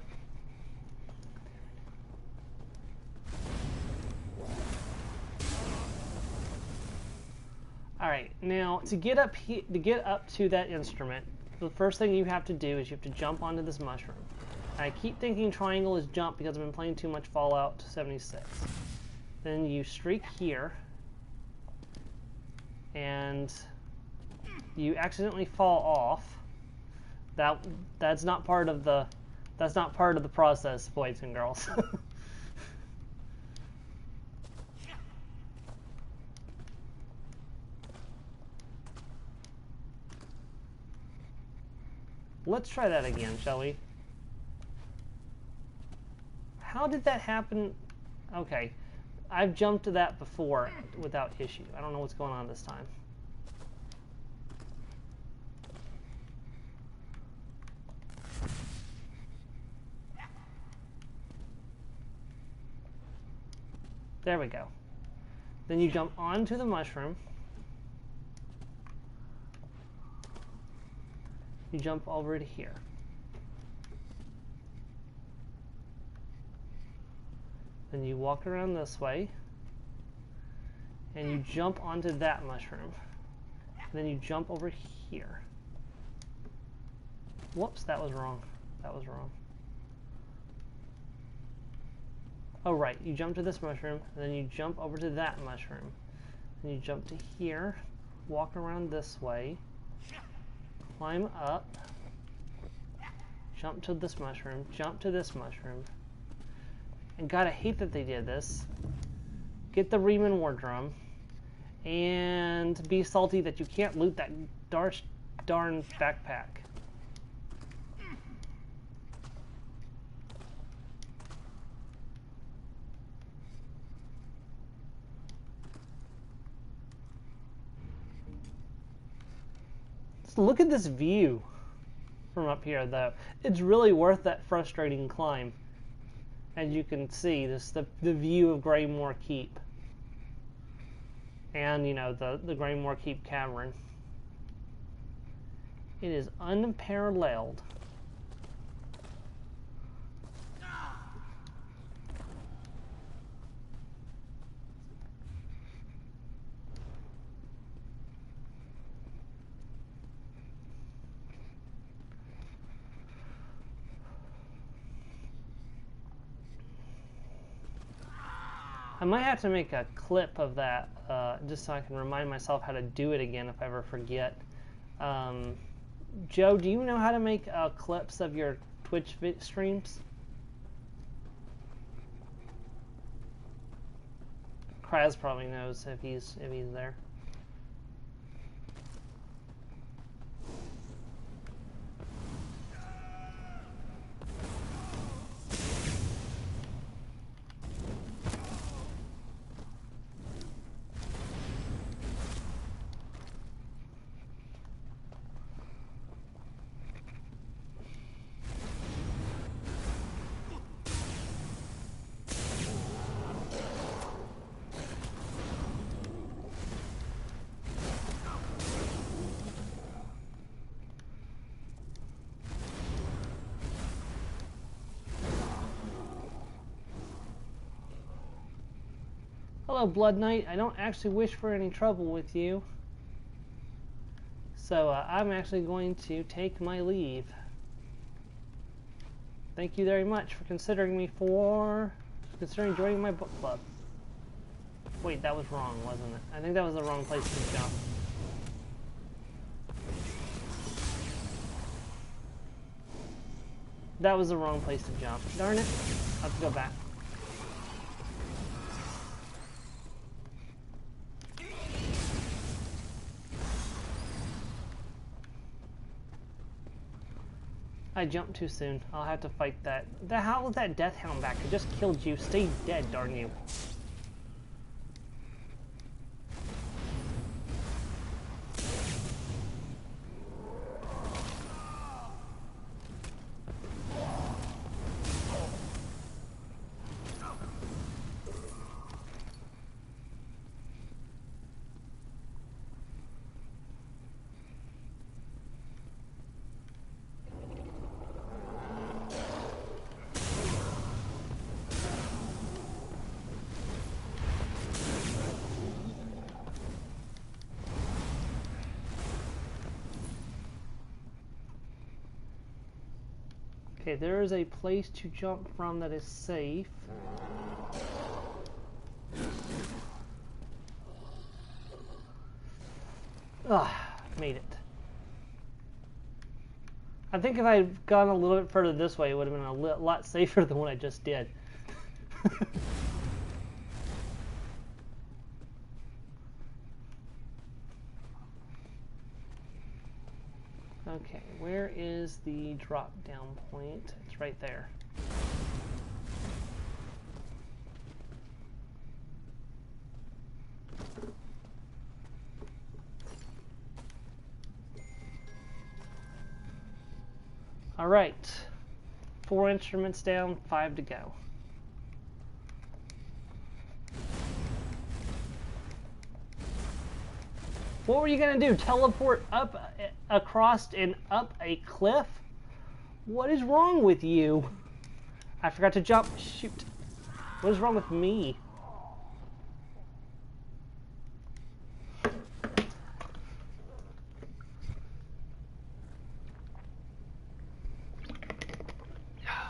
All right. Now, to get up to that instrument, the first thing you have to do is you have to jump onto this mushroom. I keep thinking triangle is jump because I've been playing too much Fallout 76. Then you streak here, and you accidentally fall off. That's not part of the process, boys and girls. Let's try that again, shall we? How did that happen? Okay, I've jumped to that before without issue. I don't know what's going on this time. There we go. Then you jump onto the mushroom. You jump over to here. Then you walk around this way. And you jump onto that mushroom. And then you jump over here. Whoops, that was wrong. That was wrong. Oh, right. You jump to this mushroom, and then you jump over to that mushroom. And you jump to here, walk around this way, climb up, jump to this mushroom, jump to this mushroom. And God, I hate that they did this. Get the Riemann war drum, and be salty that you can't loot that darn backpack. Look at this view from up here, though. It's really worth that frustrating climb. As you can see, this the view of Greymore Keep. And, you know, the Greymore Keep cavern. It is unparalleled. I might have to make a clip of that just so I can remind myself how to do it again if I ever forget. Joe, do you know how to make clips of your Twitch streams? Kraz probably knows if he's there. Hello, Blood Knight. I don't actually wish for any trouble with you. So I'm actually going to take my leave. Thank you very much for considering joining my book club. Wait, that was wrong, wasn't it? I think that was the wrong place to jump. That was the wrong place to jump. Darn it. I have to go back. I jumped too soon. I'll have to fight that. How was that Death Hound back? I just killed you. Stay dead, darn you. Okay, there is a place to jump from that is safe. Made it. I think if I had gone a little bit further this way, it would have been a lot safer than what I just did. Okay, where is the drop down point? It's right there. All right, 4 instruments down, 5 to go. What were you gonna do? Teleport up, across, and up a cliff? What is wrong with you? I forgot to jump. Shoot. What is wrong with me?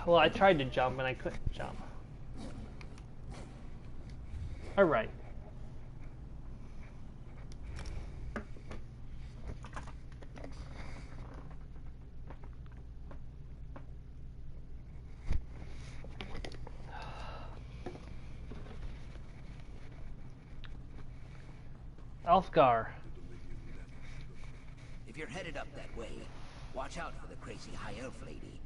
Well, I tried to jump and I couldn't jump. All right. Elfgar. If you're headed up that way, watch out for the crazy high elf lady.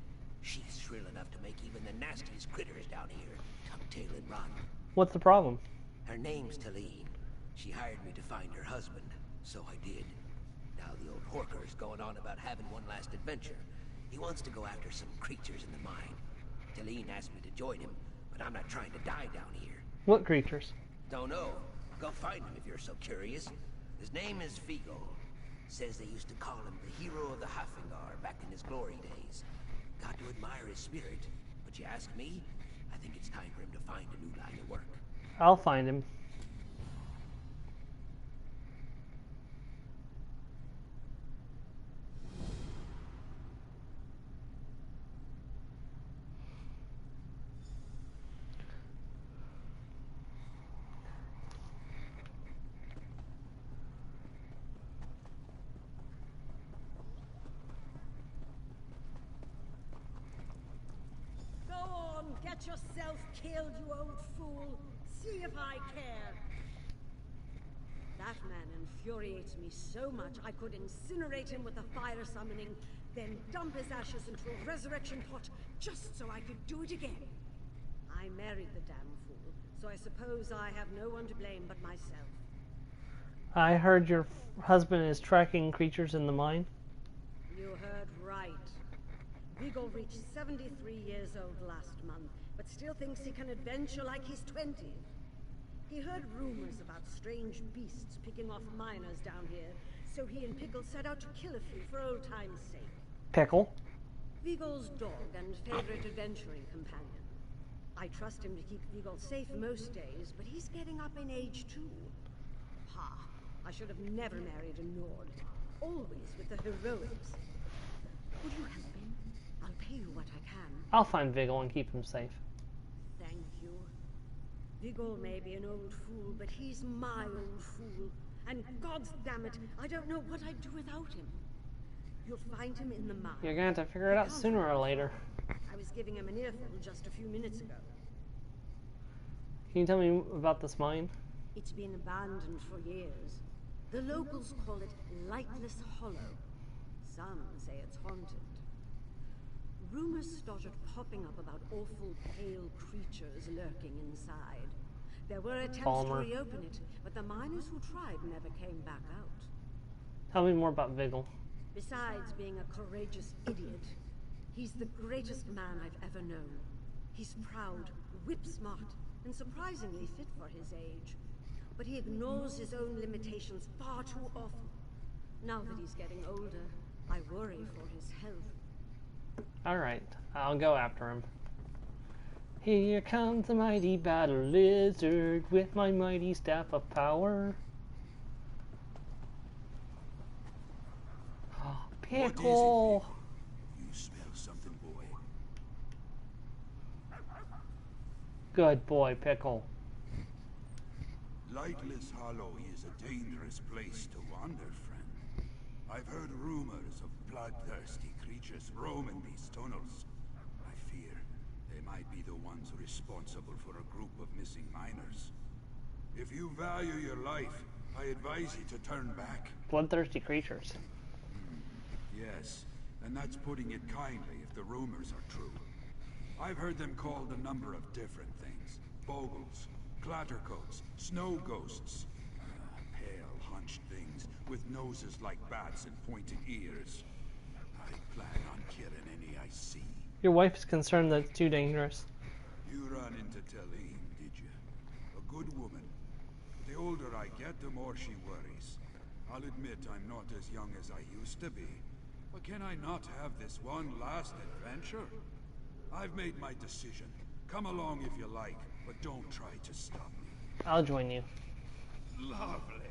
She's shrill enough to make even the nastiest critters down here tuck-tail and run. What's the problem? Her name's Talene. She hired me to find her husband, so I did. Now the old Horker's going on about having one last adventure. He wants to go after some creatures in the mine. Talene asked me to join him, but I'm not trying to die down here. What creatures? Don't know. Go find him if you're so curious. His name is Vigil. Says they used to call him the hero of the Hafengar back in his glory days. Got to admire his spirit. But you ask me, I think it's time for him to find a new line of work. I'll find him. Get yourself killed, you old fool. See if I care. That man infuriates me so much I could incinerate him with a fire summoning, then dump his ashes into a resurrection pot just so I could do it again. I married the damn fool, so I suppose I have no one to blame but myself. I heard your husband is tracking creatures in the mine. You heard right. Vigil reached 73 years old last month, but still thinks he can adventure like he's 20. He heard rumors about strange beasts picking off miners down here, so he and Pickle set out to kill a few for old time's sake. Pickle? Vigil's dog and favorite adventuring companion. I trust him to keep Vigil safe most days, but he's getting up in age too. Ha! I should have never married a Nord. Always with the heroics. Would you help him? I'll pay you what I can. I'll find Vigil and keep him safe. Thank you. Vigil may be an old fool, but he's my old fool. And God's damn it, I don't know what I'd do without him. You'll find him in the mine. You're gonna have to figure it out sooner or later. I I was giving him an earful just a few minutes ago. Can you tell me about this mine? It's been abandoned for years. The locals call it Lightless Hollow. Some say it's haunted. Rumors started popping up about awful pale creatures lurking inside. There were attempts Palmer. to reopen it, but the miners who tried never came back out. Tell me more about Vigil. Besides being a courageous idiot, he's the greatest man I've ever known. He's proud, whip-smart, and surprisingly fit for his age. But he ignores his own limitations far too often. Now that he's getting older, I worry for his health. Alright, I'll go after him. Here comes the mighty battle lizard with my mighty staff of power. Oh, Pickle! You smell something, boy. Good boy, Pickle. Lightless Hollow is a dangerous place to wander, friend. I've heard rumors of bloodthirsty creatures roaming these tunnels. I fear they might be the ones responsible for a group of missing miners. If you value your life, I advise you to turn back. Bloodthirsty creatures. Yes, and that's putting it kindly if the rumors are true. I've heard them called a number of different things. Bogles, clattercoats, snow ghosts. Pale, hunched things with noses like bats and pointed ears. I plan on killing any I see. Your wife is concerned that it's too dangerous. You run into Talene, did you? A good woman. The older I get, the more she worries. I'll admit I'm not as young as I used to be. But can I not have this one last adventure? I've made my decision. Come along if you like, but don't try to stop me. I'll join you. Lovely.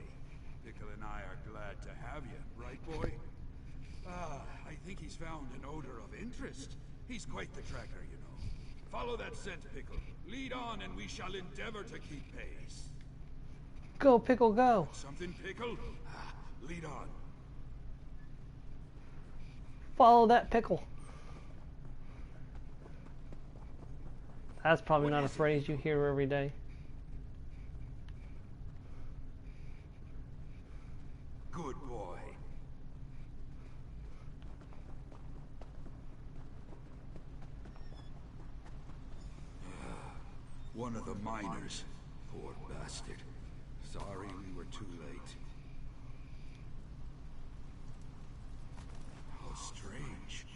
Pickle and I are glad to have you, right, boy? I think he's found an odor of interest. He's quite the tracker, you know. Follow that scent, Pickle. Lead on, and we shall endeavor to keep pace. Go, Pickle, go! Something, Pickle? Lead on. Follow that Pickle. That's probably not a phrase you hear every day. Good boy. One of the miners. Poor bastard. Sorry we were too late. How strange.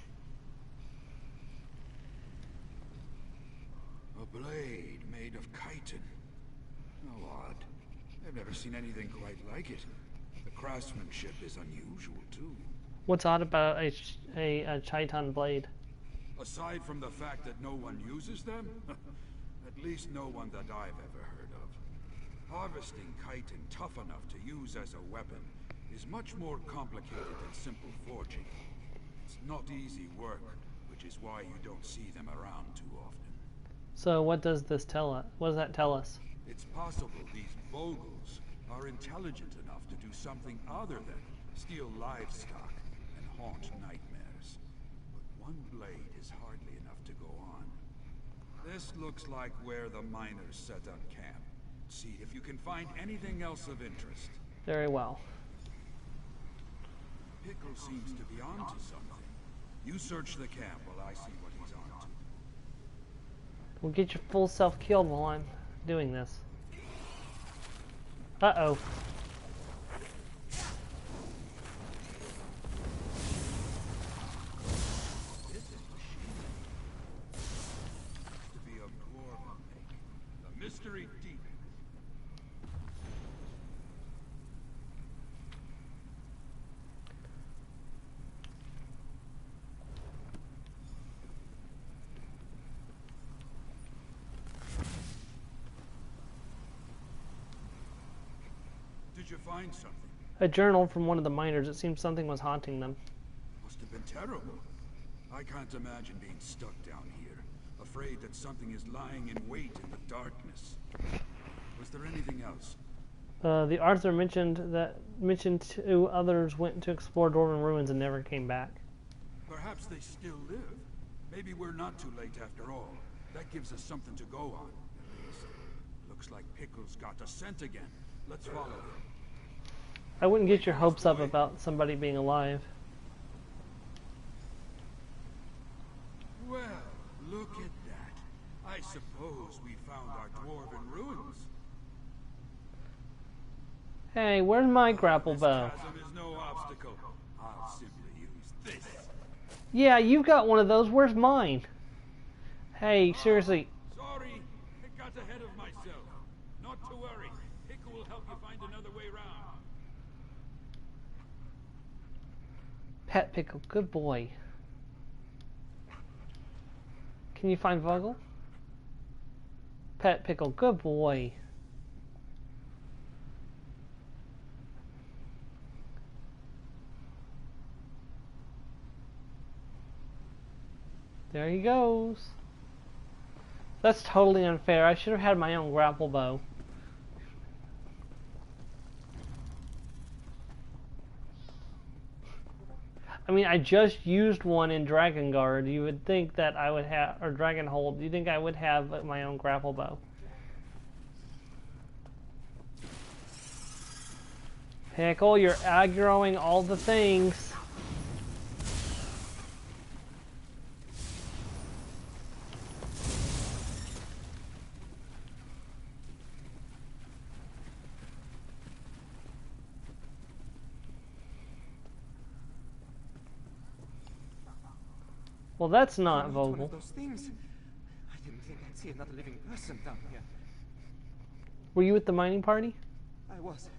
A blade made of chitin. How odd. I've never seen anything quite like it. The craftsmanship is unusual, too. What's odd about a chiton blade? Aside from the fact that no one uses them, at least no one that I've ever heard of. Harvesting chitin tough enough to use as a weapon is much more complicated than simple forging. It's not easy work, which is why you don't see them around too often. So what does this tell us? What does that tell us? It's possible these Bogles are intelligent enough to do something other than steal livestock and haunt nightmares. But one blade is hardly enough to go on. This looks like where the miners set up camp. See if you can find anything else of interest. Very well. Pickle seems to be onto something. You search the camp while I see what he's onto. We'll get your full self killed while I'm doing this. Uh-oh. This is to be a Gorma make. The mystery deep. Did you find something? A journal from one of the miners. It seems something was haunting them. Must have been terrible. I can't imagine being stuck down here, afraid that something is lying in wait in the darkness. Was there anything else? The Arthur mentioned two others went to explore Dwarven ruins and never came back. Perhaps they still live. Maybe we're not too late after all. That gives us something to go on, at least. Looks like Pickle's got a scent again. Let's follow him. I wouldn't get your hopes up about somebody being alive. Well, look at that. I suppose we found our dwarven ruins. Hey, where's my grapple bow? This chasm is no obstacle. I'll simply use this. Yeah, you've got one of those. Where's mine? Hey, seriously. Sorry, I got ahead of myself. Not to worry. Pickle will help you find another way round. Pet Pickle, good boy. Can you find Vogel? Pet Pickle, good boy. There he goes. That's totally unfair. I should have had my own grapple bow. I mean, I just used one in Dragon Guard. You would think that I would have, or Dragon Hold, you think I would have my own grapple bow. Pickle, you're aggroing all the things. Well, that's not Vogel. One of those things. I didn't think I'd see another living person down here. Were you at the mining party? I was.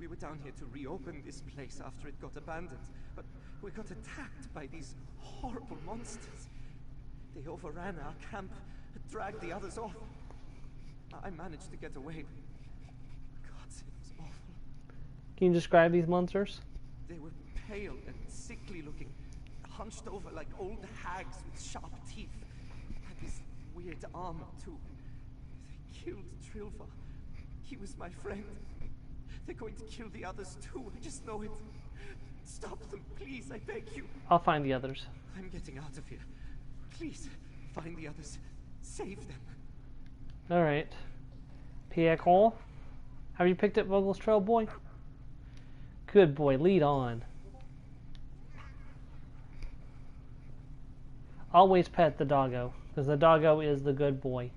We were down here to reopen this place after it got abandoned, but we got attacked by these horrible monsters. They overran our camp, dragged the others off. I managed to get away, but God, it was awful. Can you describe these monsters? They were pale and sickly looking, hunched over like old hags with sharp teeth. Had this weird armor too. They killed Trilva. He was my friend. They're going to kill the others too. I just know it. Stop them, please, I beg you. I'll find the others. I'm getting out of here. Please, find the others. Save them. Alright. Pickle. Have you picked up Vogel's trail, boy? Good boy, lead on. Always pet the doggo, because the doggo is the good boy.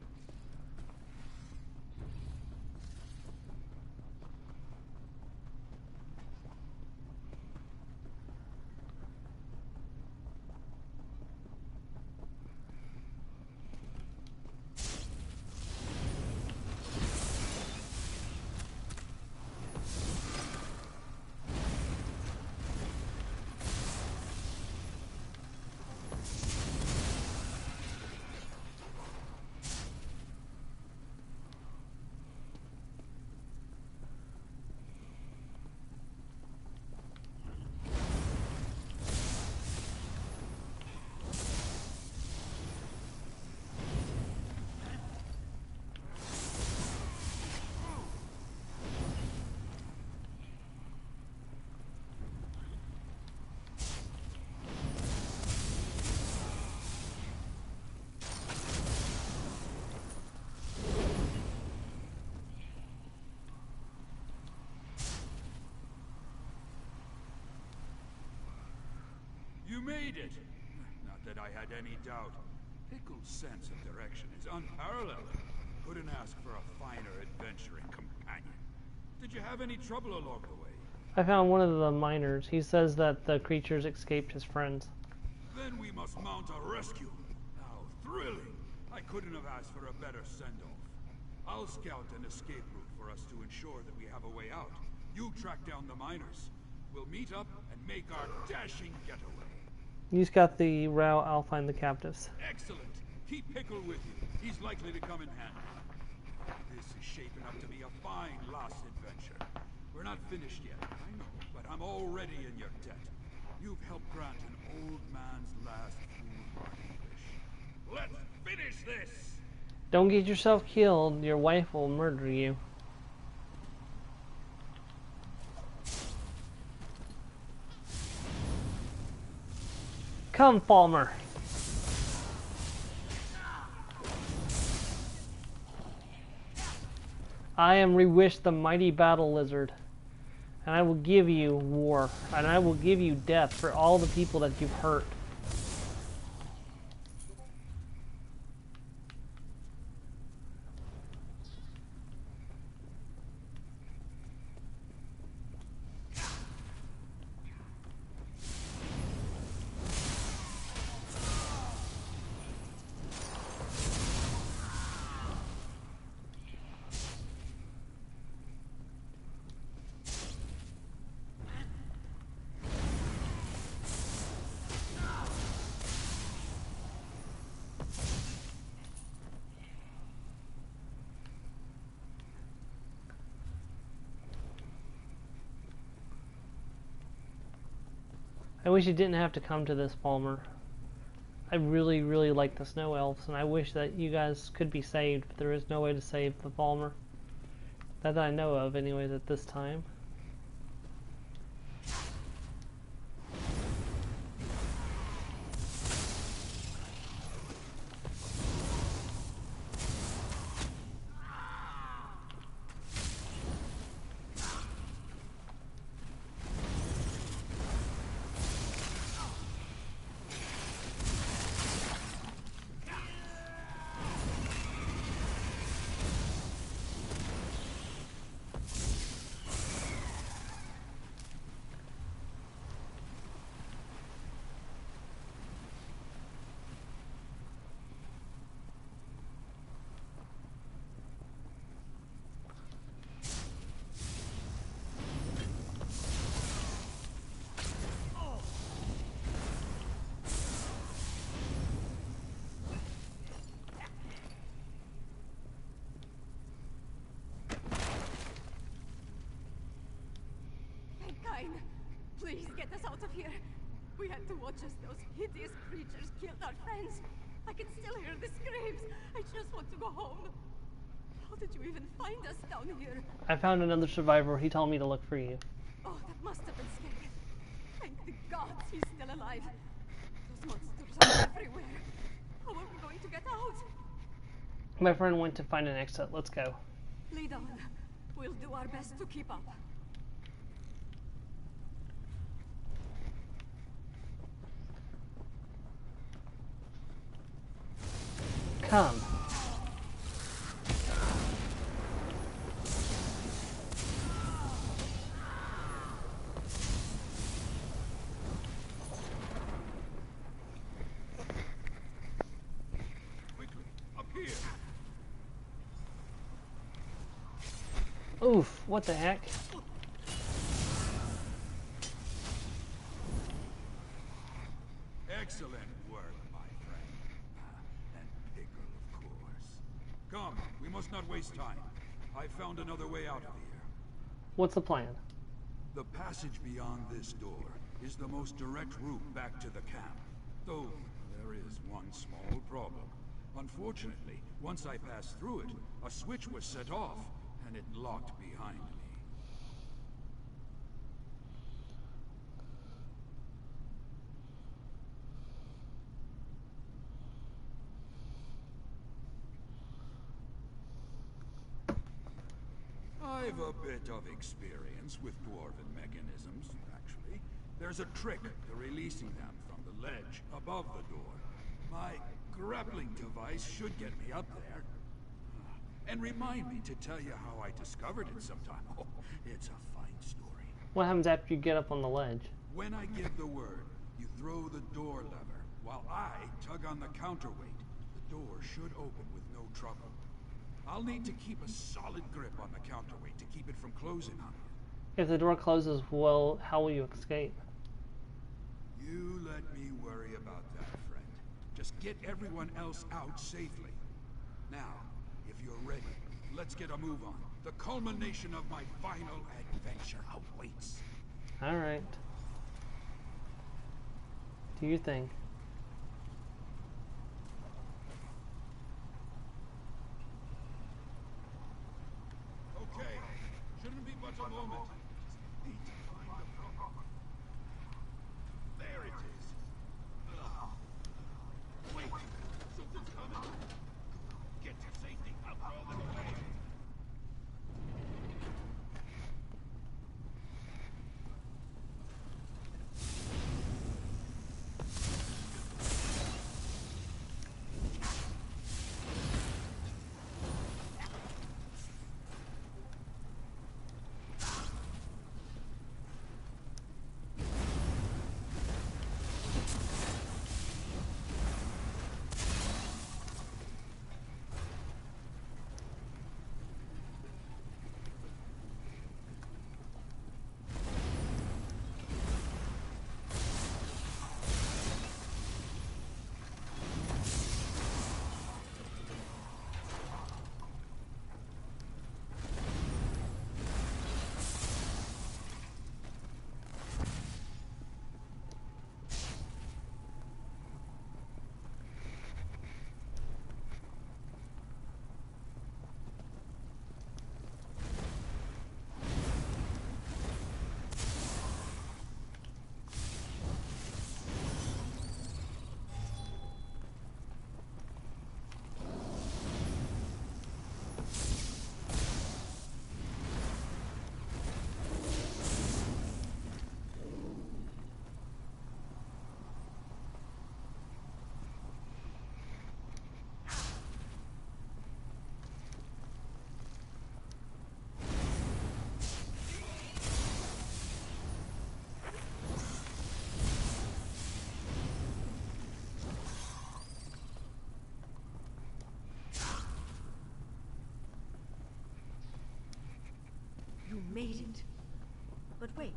You made it! Not that I had any doubt. Pickle's sense of direction is unparalleled. Couldn't ask for a finer adventuring companion. Did you have any trouble along the way? I found one of the miners. He says that the creatures escaped his friends. Then we must mount a rescue. How thrilling! I couldn't have asked for a better send-off. I'll scout an escape route for us to ensure that we have a way out. You track down the miners. We'll meet up and make our dashing getaway. You scout the route, I'll find the captives. Excellent. Keep Pickle with you. He's likely to come in handy. This is shaping up to be a fine last adventure. We're not finished yet, I know, but I'm already in your debt. You've helped grant an old man's last foolhardy wish. Let's finish this! Don't get yourself killed. Your wife will murder you. Come, Falmer. I am Reewish, the mighty battle lizard, and I will give you war, and I will give you death for all the people that you've hurt. I wish it didn't have to come to this, Palmer. I really, really like the Snow Elves, and I wish that you guys could be saved, but there is no way to save the Palmer. That I know of, anyways, at this time. Please get us out of here. We had to watch as those hideous creatures killed our friends. I can still hear the screams. I just want to go home. How did you even find us down here? I found another survivor. He told me to look for you. Oh, that must have been scary. Thank the gods he's still alive. Those monsters are everywhere. How are we going to get out? My friend went to find an exit. Let's go. Lead on. We'll do our best to keep up. Come. Quickly, up here. Oof, what the heck? Excellent work, my friend. And Pickle, of course. Come, we must not waste time. I found another way out of here. What's the plan? The passage beyond this door is the most direct route back to the camp. Though, there is one small problem. Unfortunately, once I passed through it, a switch was set off, and it locked behind me. I've a bit of experience with dwarven mechanisms, actually. There's a trick to releasing them from the ledge above the door. My grappling device should get me up there. And remind me to tell you how I discovered it sometime. Oh, it's a fine story. What happens after you get up on the ledge? When I give the word, you throw the door lever, while I tug on the counterweight. The door should open with no trouble. I'll need to keep a solid grip on the counterweight to keep it from closing on you. If the door closes, well, how will you escape? You let me worry about that, friend. Just get everyone else out safely. Now, if you're ready, let's get a move on. The culmination of my final adventure awaits. All right. Do your thing. Okay, shouldn't be but a moment. Need to find the problem. There it is. Wait, something's coming. Get to safety. I'll throw them away. made it. But wait,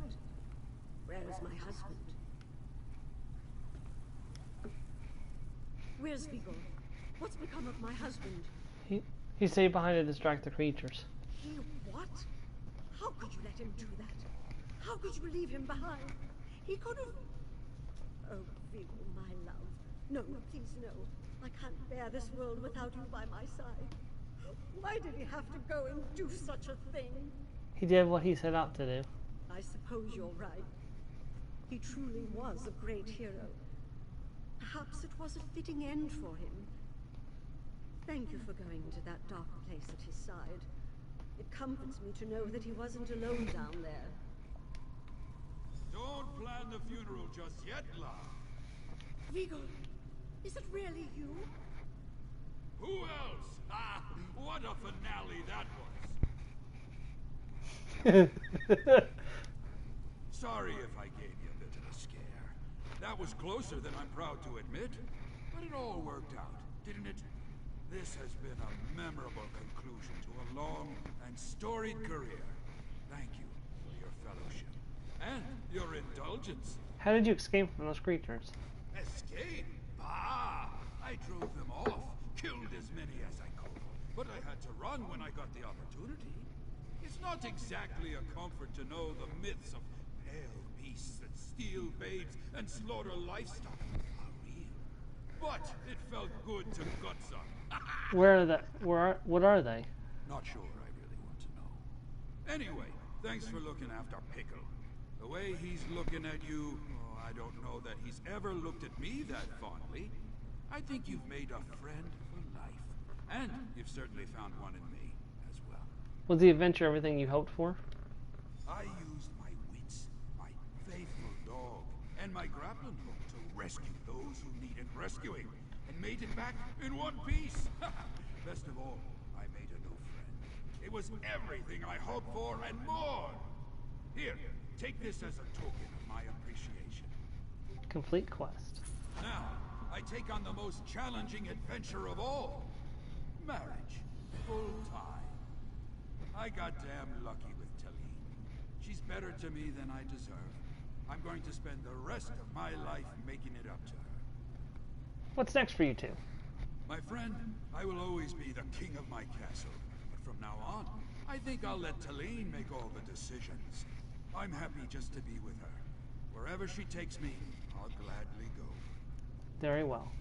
where is my husband? Where's Vigor? What's become of my husband? He stayed behind to distract the creatures. He what? How could you let him do that? How could you leave him behind? He could have... Oh, Vigor, my love. No, please no. I can't bear this world without you by my side. Why did he have to go and do such a thing? He did what he set out to do. I suppose you're right. He truly was a great hero. Perhaps it was a fitting end for him. Thank you for going to that dark place at his side. It comforts me to know that he wasn't alone down there. Don't plan the funeral just yet, love. Vigor, is it really you? Who else? Ah, what a finale that was. Sorry if I gave you a bit of a scare. That was closer than I'm proud to admit. But it all worked out, didn't it? This has been a memorable conclusion to a long and storied career. Thank you for your fellowship. And your indulgence. How did you escape from those creatures? Escape? Bah! I drove them off, killed as many as I could. But I had to run when I got the opportunity. It's not exactly a comfort to know the myths of pale beasts that steal babes and slaughter livestock are real. But it felt good to gut some. Where are they? What are they? Not sure I really want to know. Anyway, thanks for looking after Pickle. The way he's looking at you, oh, I don't know that he's ever looked at me that fondly. I think you've made a friend for life. And you've certainly found one in me as well. Was the adventure everything you hoped for? I used my wits, my faithful dog, and my grappling hook to rescue those who needed rescuing, and made it back in one piece. Best of all, I made a new friend. It was everything I hoped for and more. Here, take this as a token of my appreciation. Complete quest. Now, I take on the most challenging adventure of all. Marriage. Full time. I got damn lucky with Talene. She's better to me than I deserve. I'm going to spend the rest of my life making it up to her. What's next for you two? My friend, I will always be the king of my castle. But from now on, I think I'll let Talene make all the decisions. I'm happy just to be with her. Wherever she takes me, I'll gladly go. Very well.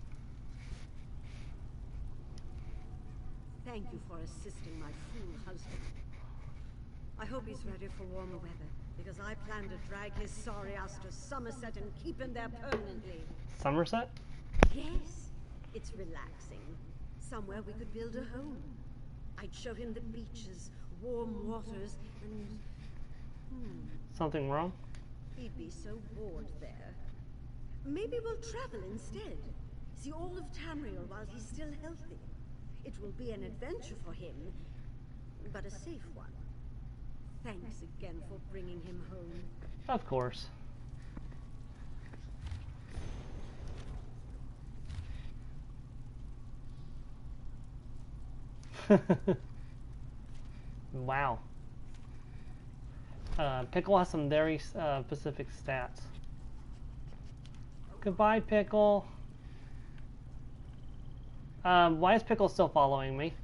Thank you for assisting my fool husband. I hope he's ready for warmer weather, because I plan to drag his sorry ass to Somerset and keep him there permanently. Somerset? Yes, it's relaxing. Somewhere we could build a home. I'd show him the beaches, warm waters, and... Something wrong? He'd be so bored there. Maybe we'll travel instead. See all of Tamriel while he's still healthy. It will be an adventure for him, but a safe one. Thanks again for bringing him home. Of course. Wow. Pickle has some very specific stats. Goodbye, Pickle. Why is Pickle still following me?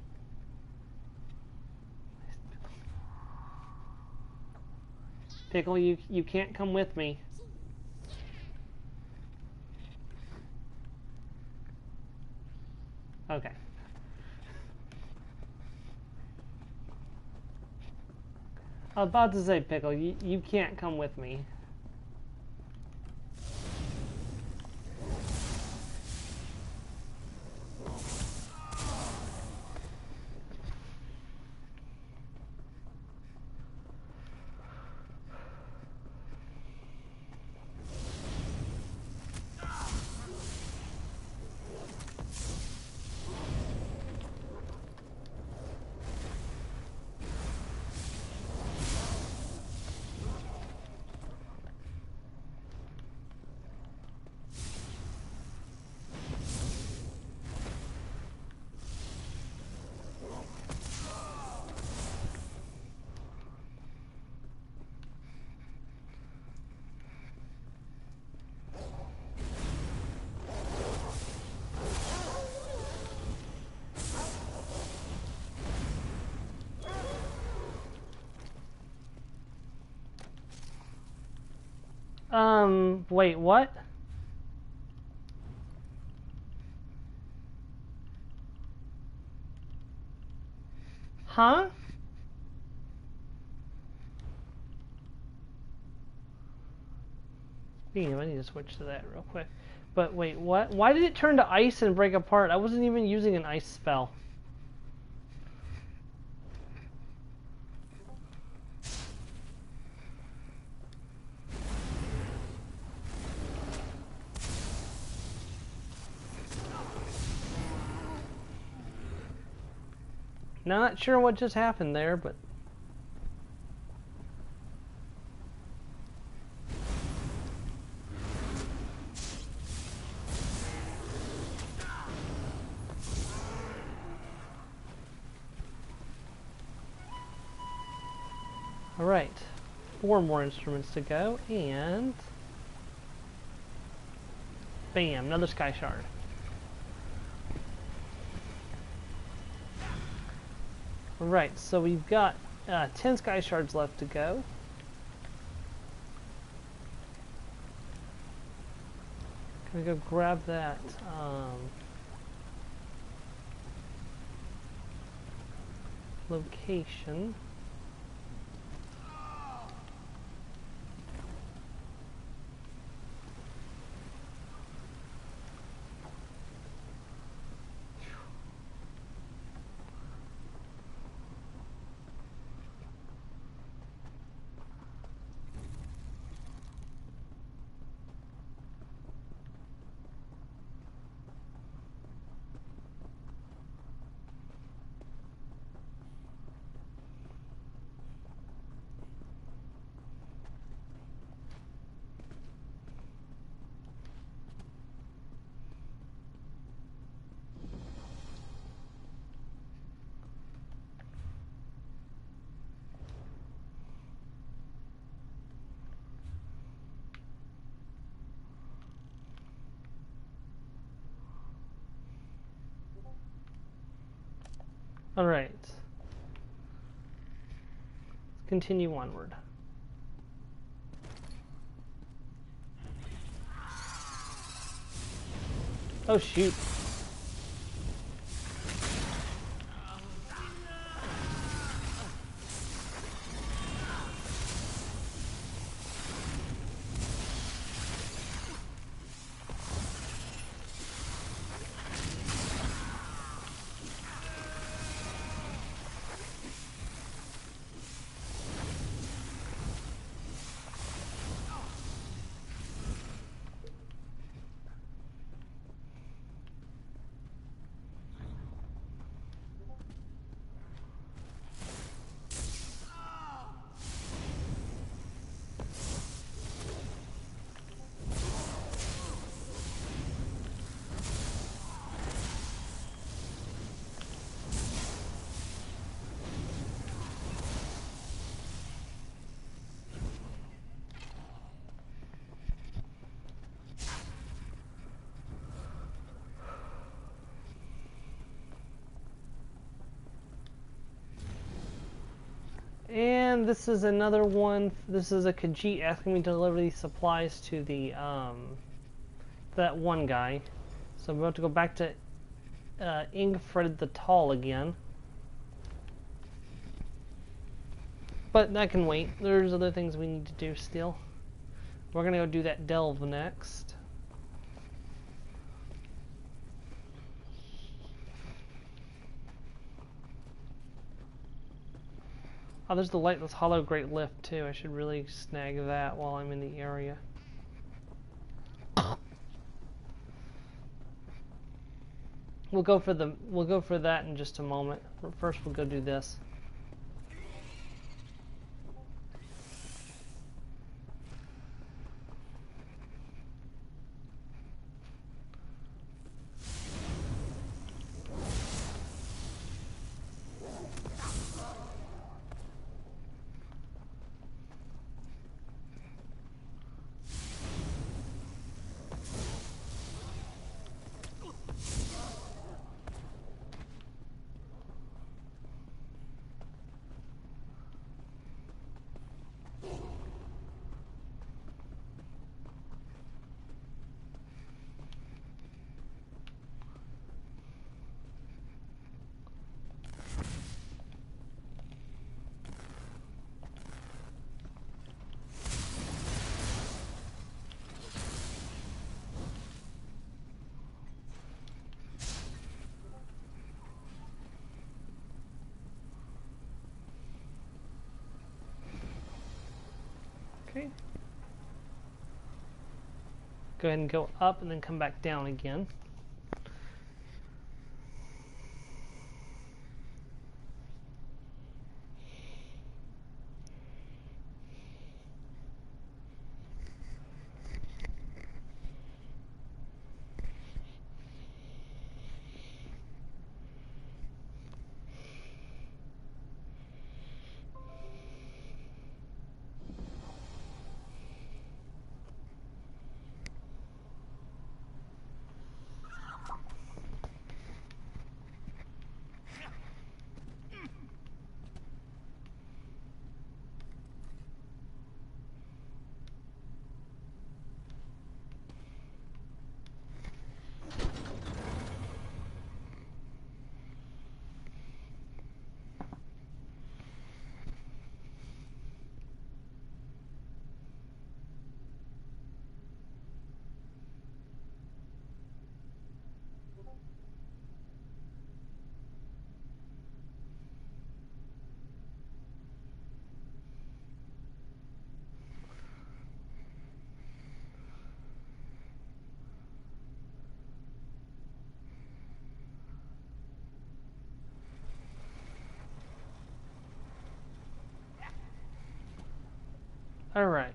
Pickle, you can't come with me. Okay. I was about to say, Pickle, you can't come with me. Wait, what? Huh? Speaking of, I need to switch to that real quick. But wait, what? Why did it turn to ice and break apart? I wasn't even using an ice spell. Not sure what just happened there, but... Alright, 4 more instruments to go, and... Bam, another sky shard. Alright, so we've got 10 sky shards left to go. Gonna go grab that location. Alright. Let's continue onward. Oh shoot. And this is another one. This is a Khajiit asking me to deliver these supplies to the that one guy. So I'm about to go back to Ingfred the Tall again. But that can wait. There's other things we need to do still. We're gonna go do that delve next. Oh, there's the Lightless Hollow Great Lift too. I should really snag that while I'm in the area. We'll go for that in just a moment. First, we'll go do this. Okay. Go ahead and go up and then come back down again. All right.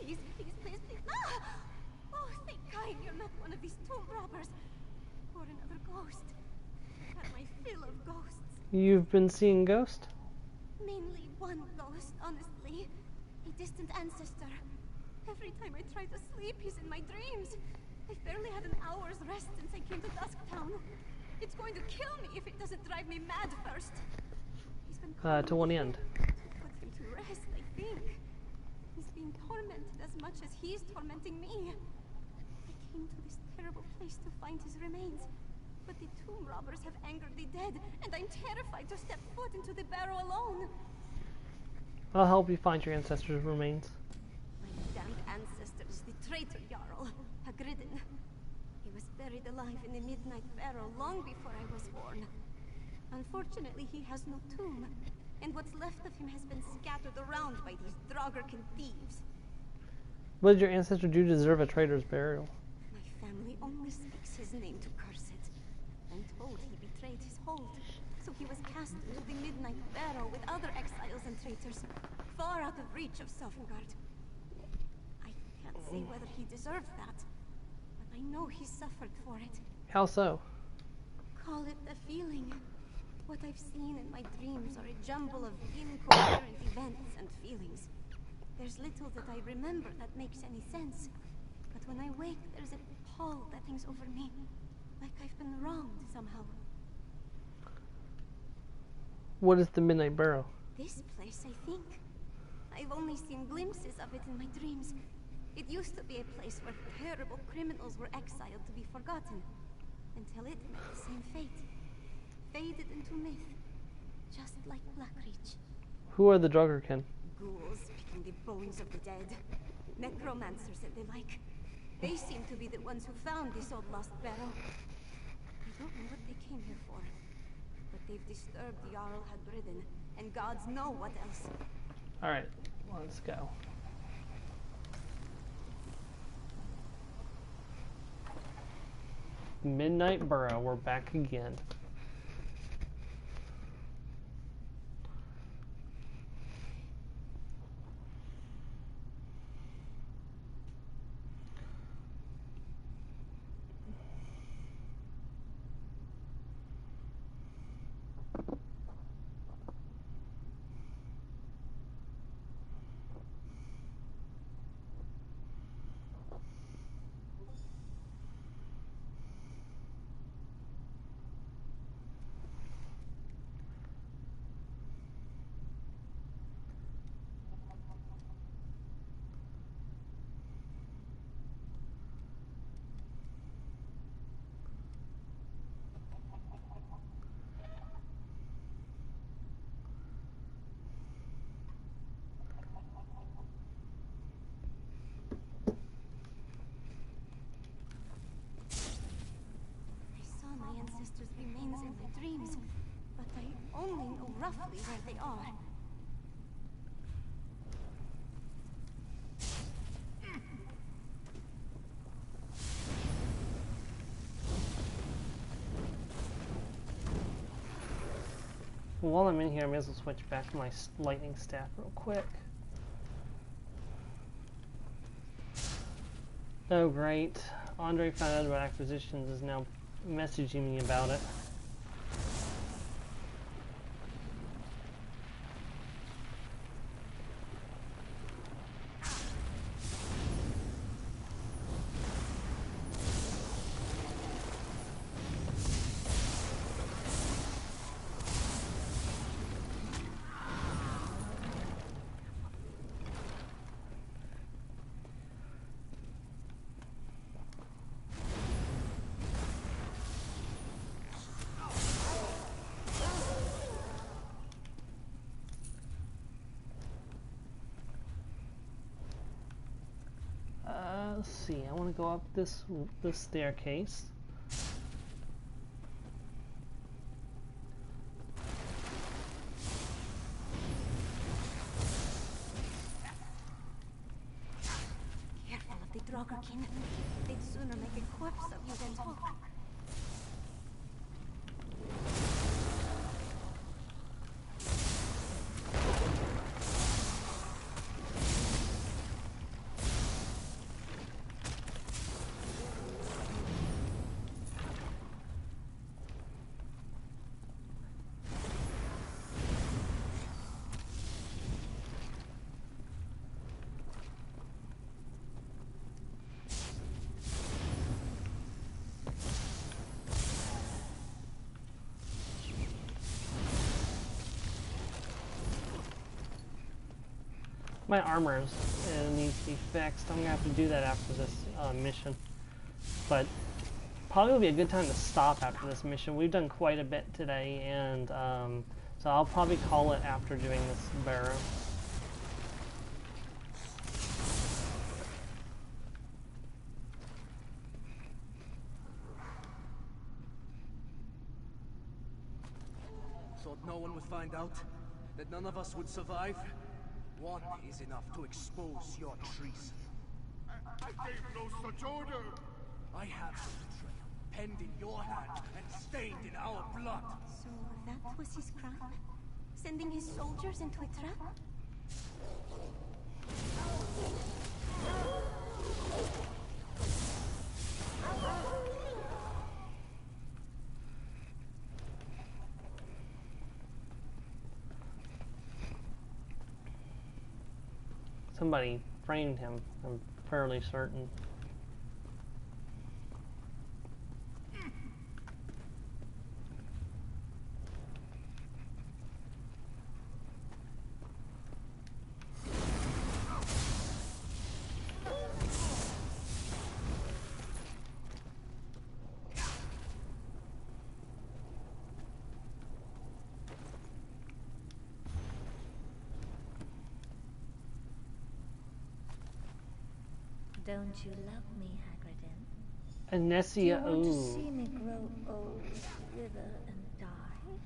Please. Ah! Oh, thank God you're not one of these tomb robbers. Or another ghost. I've had my fill of ghosts. You've been seeing ghosts? Mainly one ghost, honestly. A distant ancestor. Every time I try to sleep, he's in my dreams. I've barely had an hour's rest since I came to Dusktown. It's going to kill me if it doesn't drive me mad first. He's been To one end. put him to rest, I think. He's being tormented as much as he's tormenting me. I came to this terrible place to find his remains. But the tomb robbers have angered the dead, and I'm terrified to step foot into the barrow alone. I'll help you find your ancestors' remains. My damned ancestor is the traitor Jarl, Hagridden. He was buried alive in the Midnight Barrow long before I was born. Unfortunately, he has no tomb, and what's left of him has been scattered around by these Draugr-kin thieves. What did your ancestor do to deserve a traitor's burial? My family only speaks his name to curse it. I'm told he betrayed his hold, so he was cast into the Midnight Barrow with other exiles and traitors, far out of reach of Sovngarde. I can't say whether he deserved that, but I know he suffered for it. How so? Call it a feeling. What I've seen in my dreams are a jumble of incoherent events and feelings. There's little that I remember that makes any sense. But when I wake, there's a pall that hangs over me, like I've been wronged somehow. What is the Midnight Barrow? This place, I think. I've only seen glimpses of it in my dreams. It used to be a place where terrible criminals were exiled to be forgotten, until it met the same fate. Faded into myth, just like Blackreach. Who are the Druggerkin? Ghouls picking the bones of the dead. Necromancers and the like. They seem to be the ones who found this old lost barrow. I don't know what they came here for, but they've disturbed the Jarl had ridden, and gods know what else. Alright, let's go. Midnight Burrow, we're back again. Ancestors' remains in my dreams, but I only know roughly where they are. While I'm in here, I may as well switch back to my lightning staff real quick. Oh great, Andre found out about acquisitions, is now messaging me about it. Let's see, I want to go up this staircase. Careful of the Draugrkin. They'd sooner make a corpse of you than talk. My armor needs to be fixed. I'm gonna have to do that after this mission. But probably will be a good time to stop after this mission. We've done quite a bit today, and so I'll probably call it after doing this barrow. Thought no one would find out? That none of us would survive? One is enough to expose your treason. I gave no such order! I have the betrayal, penned in your hand and stained in our blood. So that was his crime? Sending his soldiers into a trap? Somebody framed him, I'm fairly certain. Don't you love me, Hagridden? Anesia, Do you want to ooh. see me grow old, wither, and die?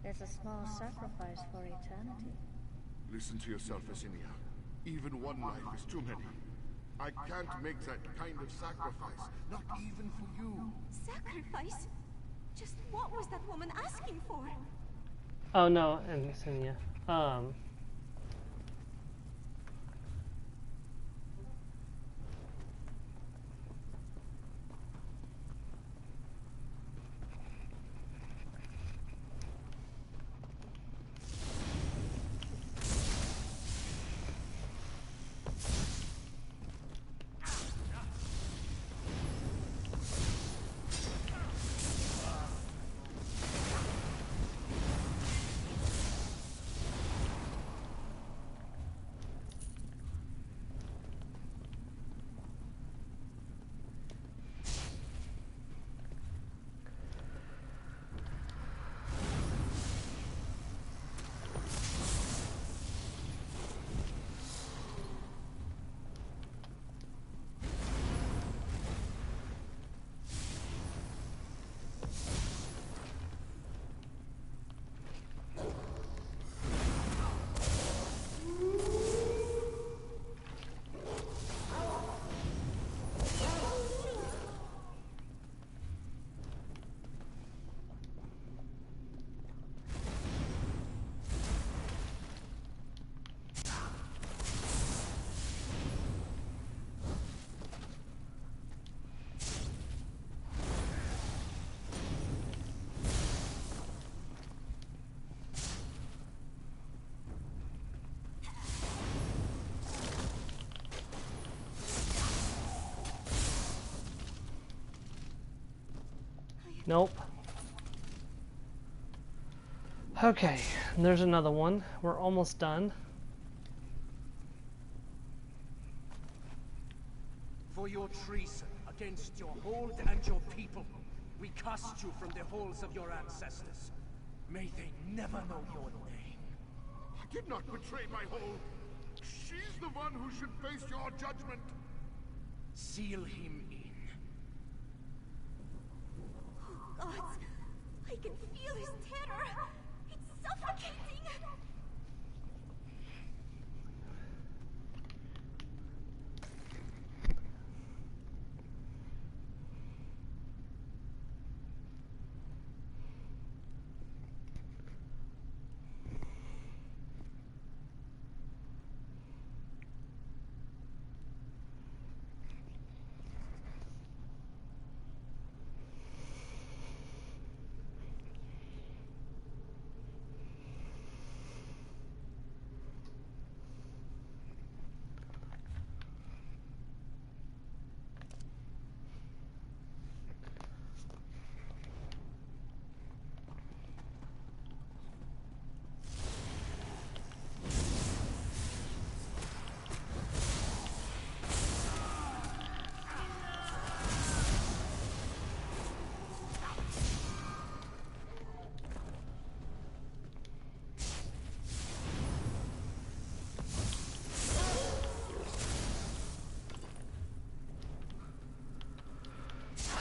There's a small sacrifice for eternity. Listen to yourself, Asinia. Even one life is too many. I can't make that kind of sacrifice, not even for you. Sacrifice? Just what was that woman asking for? Oh no, Anesia. Nope. Okay, there's another one. We're almost done. For your treason against your hold and your people, we cast you from the halls of your ancestors. May they never know your name. I did not betray my hold. She's the one who should face your judgment. Seal him in. Oh, gods! I can feel his terror! It's suffocating!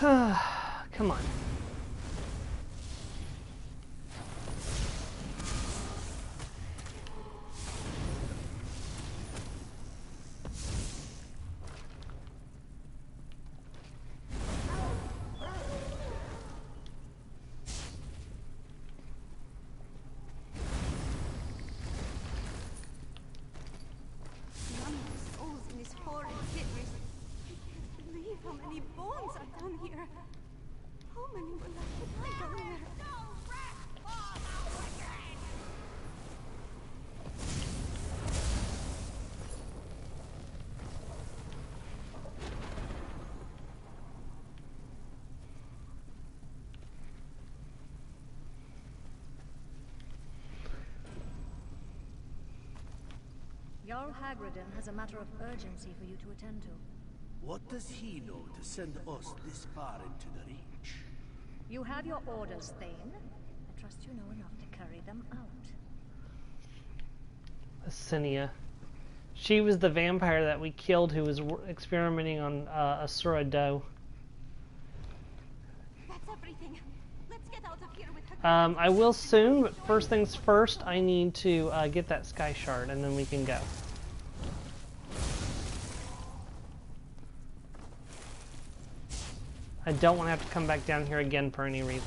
Come on. None of the souls in this horrid pit. I can't believe how many bones are down here. How many were left to die down there? Jarl Hagridden has a matter of urgency for you to attend to. What does he know to send us this far into the Reach? You have your orders, Thane. I trust you know enough to carry them out. Asinia. She was the vampire that we killed who was experimenting on Asura Doe. That's everything. Let's get out of here with her. I will soon, but first things first, I need to get that sky shard, and then we can go. I don't want to have to come back down here again for any reason.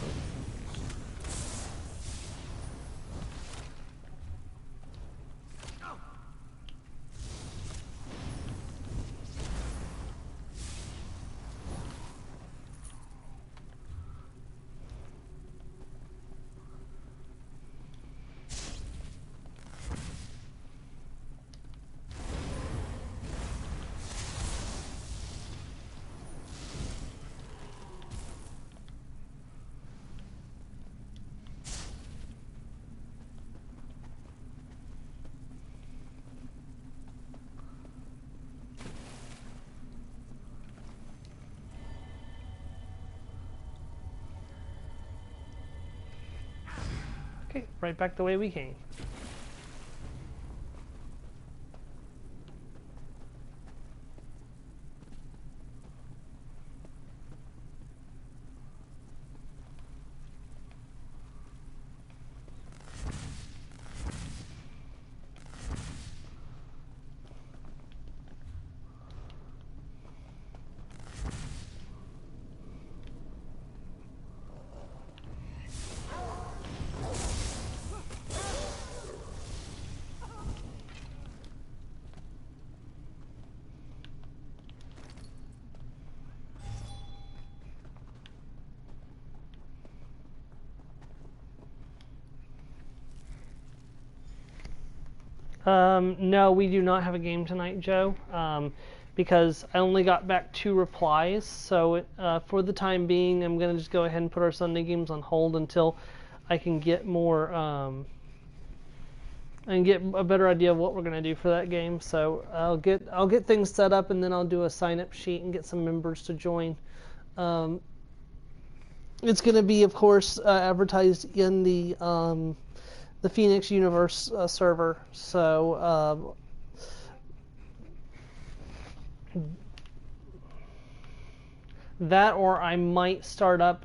Okay, right back the way we came. No, we do not have a game tonight, Joe, because I only got back 2 replies. So for the time being, I'm going to just go ahead and put our Sunday games on hold until I can get more, and get a better idea of what we're going to do for that game. So I'll get things set up, and then I'll do a sign-up sheet and get some members to join. It's going to be, of course, advertised in the Phoenix Universe server, so that, or I might start up.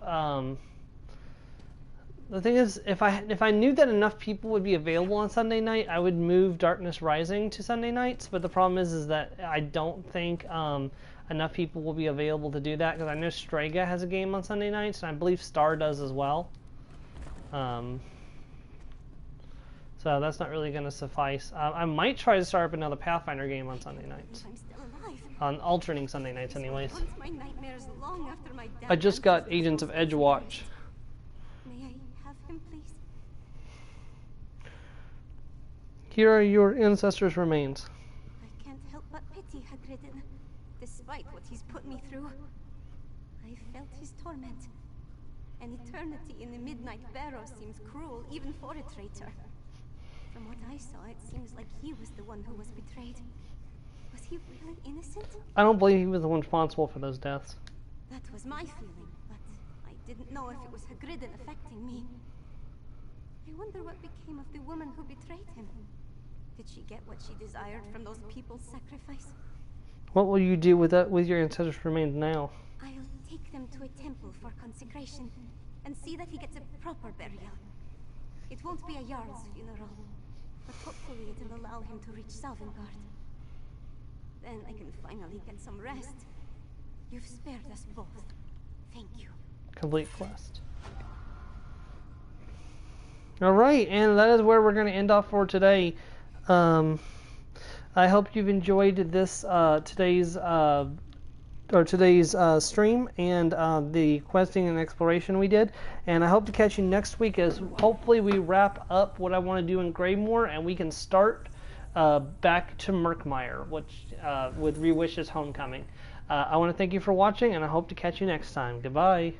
The thing is, if I knew that enough people would be available on Sunday night, I would move Darkness Rising to Sunday nights. But the problem is that I don't think enough people will be available to do that, because I know Strega has a game on Sunday nights, and I believe Star does as well. So that's not really going to suffice. I might try to start up another Pathfinder game on Sunday nights. I'm still alive. On alternating Sunday nights, anyways. My nightmares long after my dad I just got Agents of Edgewatch. May I have him, please? Here are your ancestors' remains. I can't help but pity Hagridden, despite what he's put me through. I felt his torment. An eternity in the Midnight Barrow seems cruel, even for a traitor. From what I saw, it seems like he was the one who was betrayed. Was he really innocent? I don't believe he was the one responsible for those deaths. That was my feeling, but I didn't know if it was Hagridden affecting me. I wonder what became of the woman who betrayed him. Did she get what she desired from those people's sacrifice? What will you do with your ancestors' remains now? I'll take them to a temple for consecration and see that he gets a proper burial. It won't be a Jarl's funeral, but hopefully it'll allow him to reach Sovngarde. Then I can finally get some rest. You've spared us both. Thank you. Complete quest. Alright, and that is where we're going to end off for today. I hope you've enjoyed this today's stream and the questing and exploration we did. And I hope to catch you next week as hopefully we wrap up what I want to do in Greymoor and we can start back to Murkmire, which with Rewish's Homecoming. I want to thank you for watching, and I hope to catch you next time. Goodbye.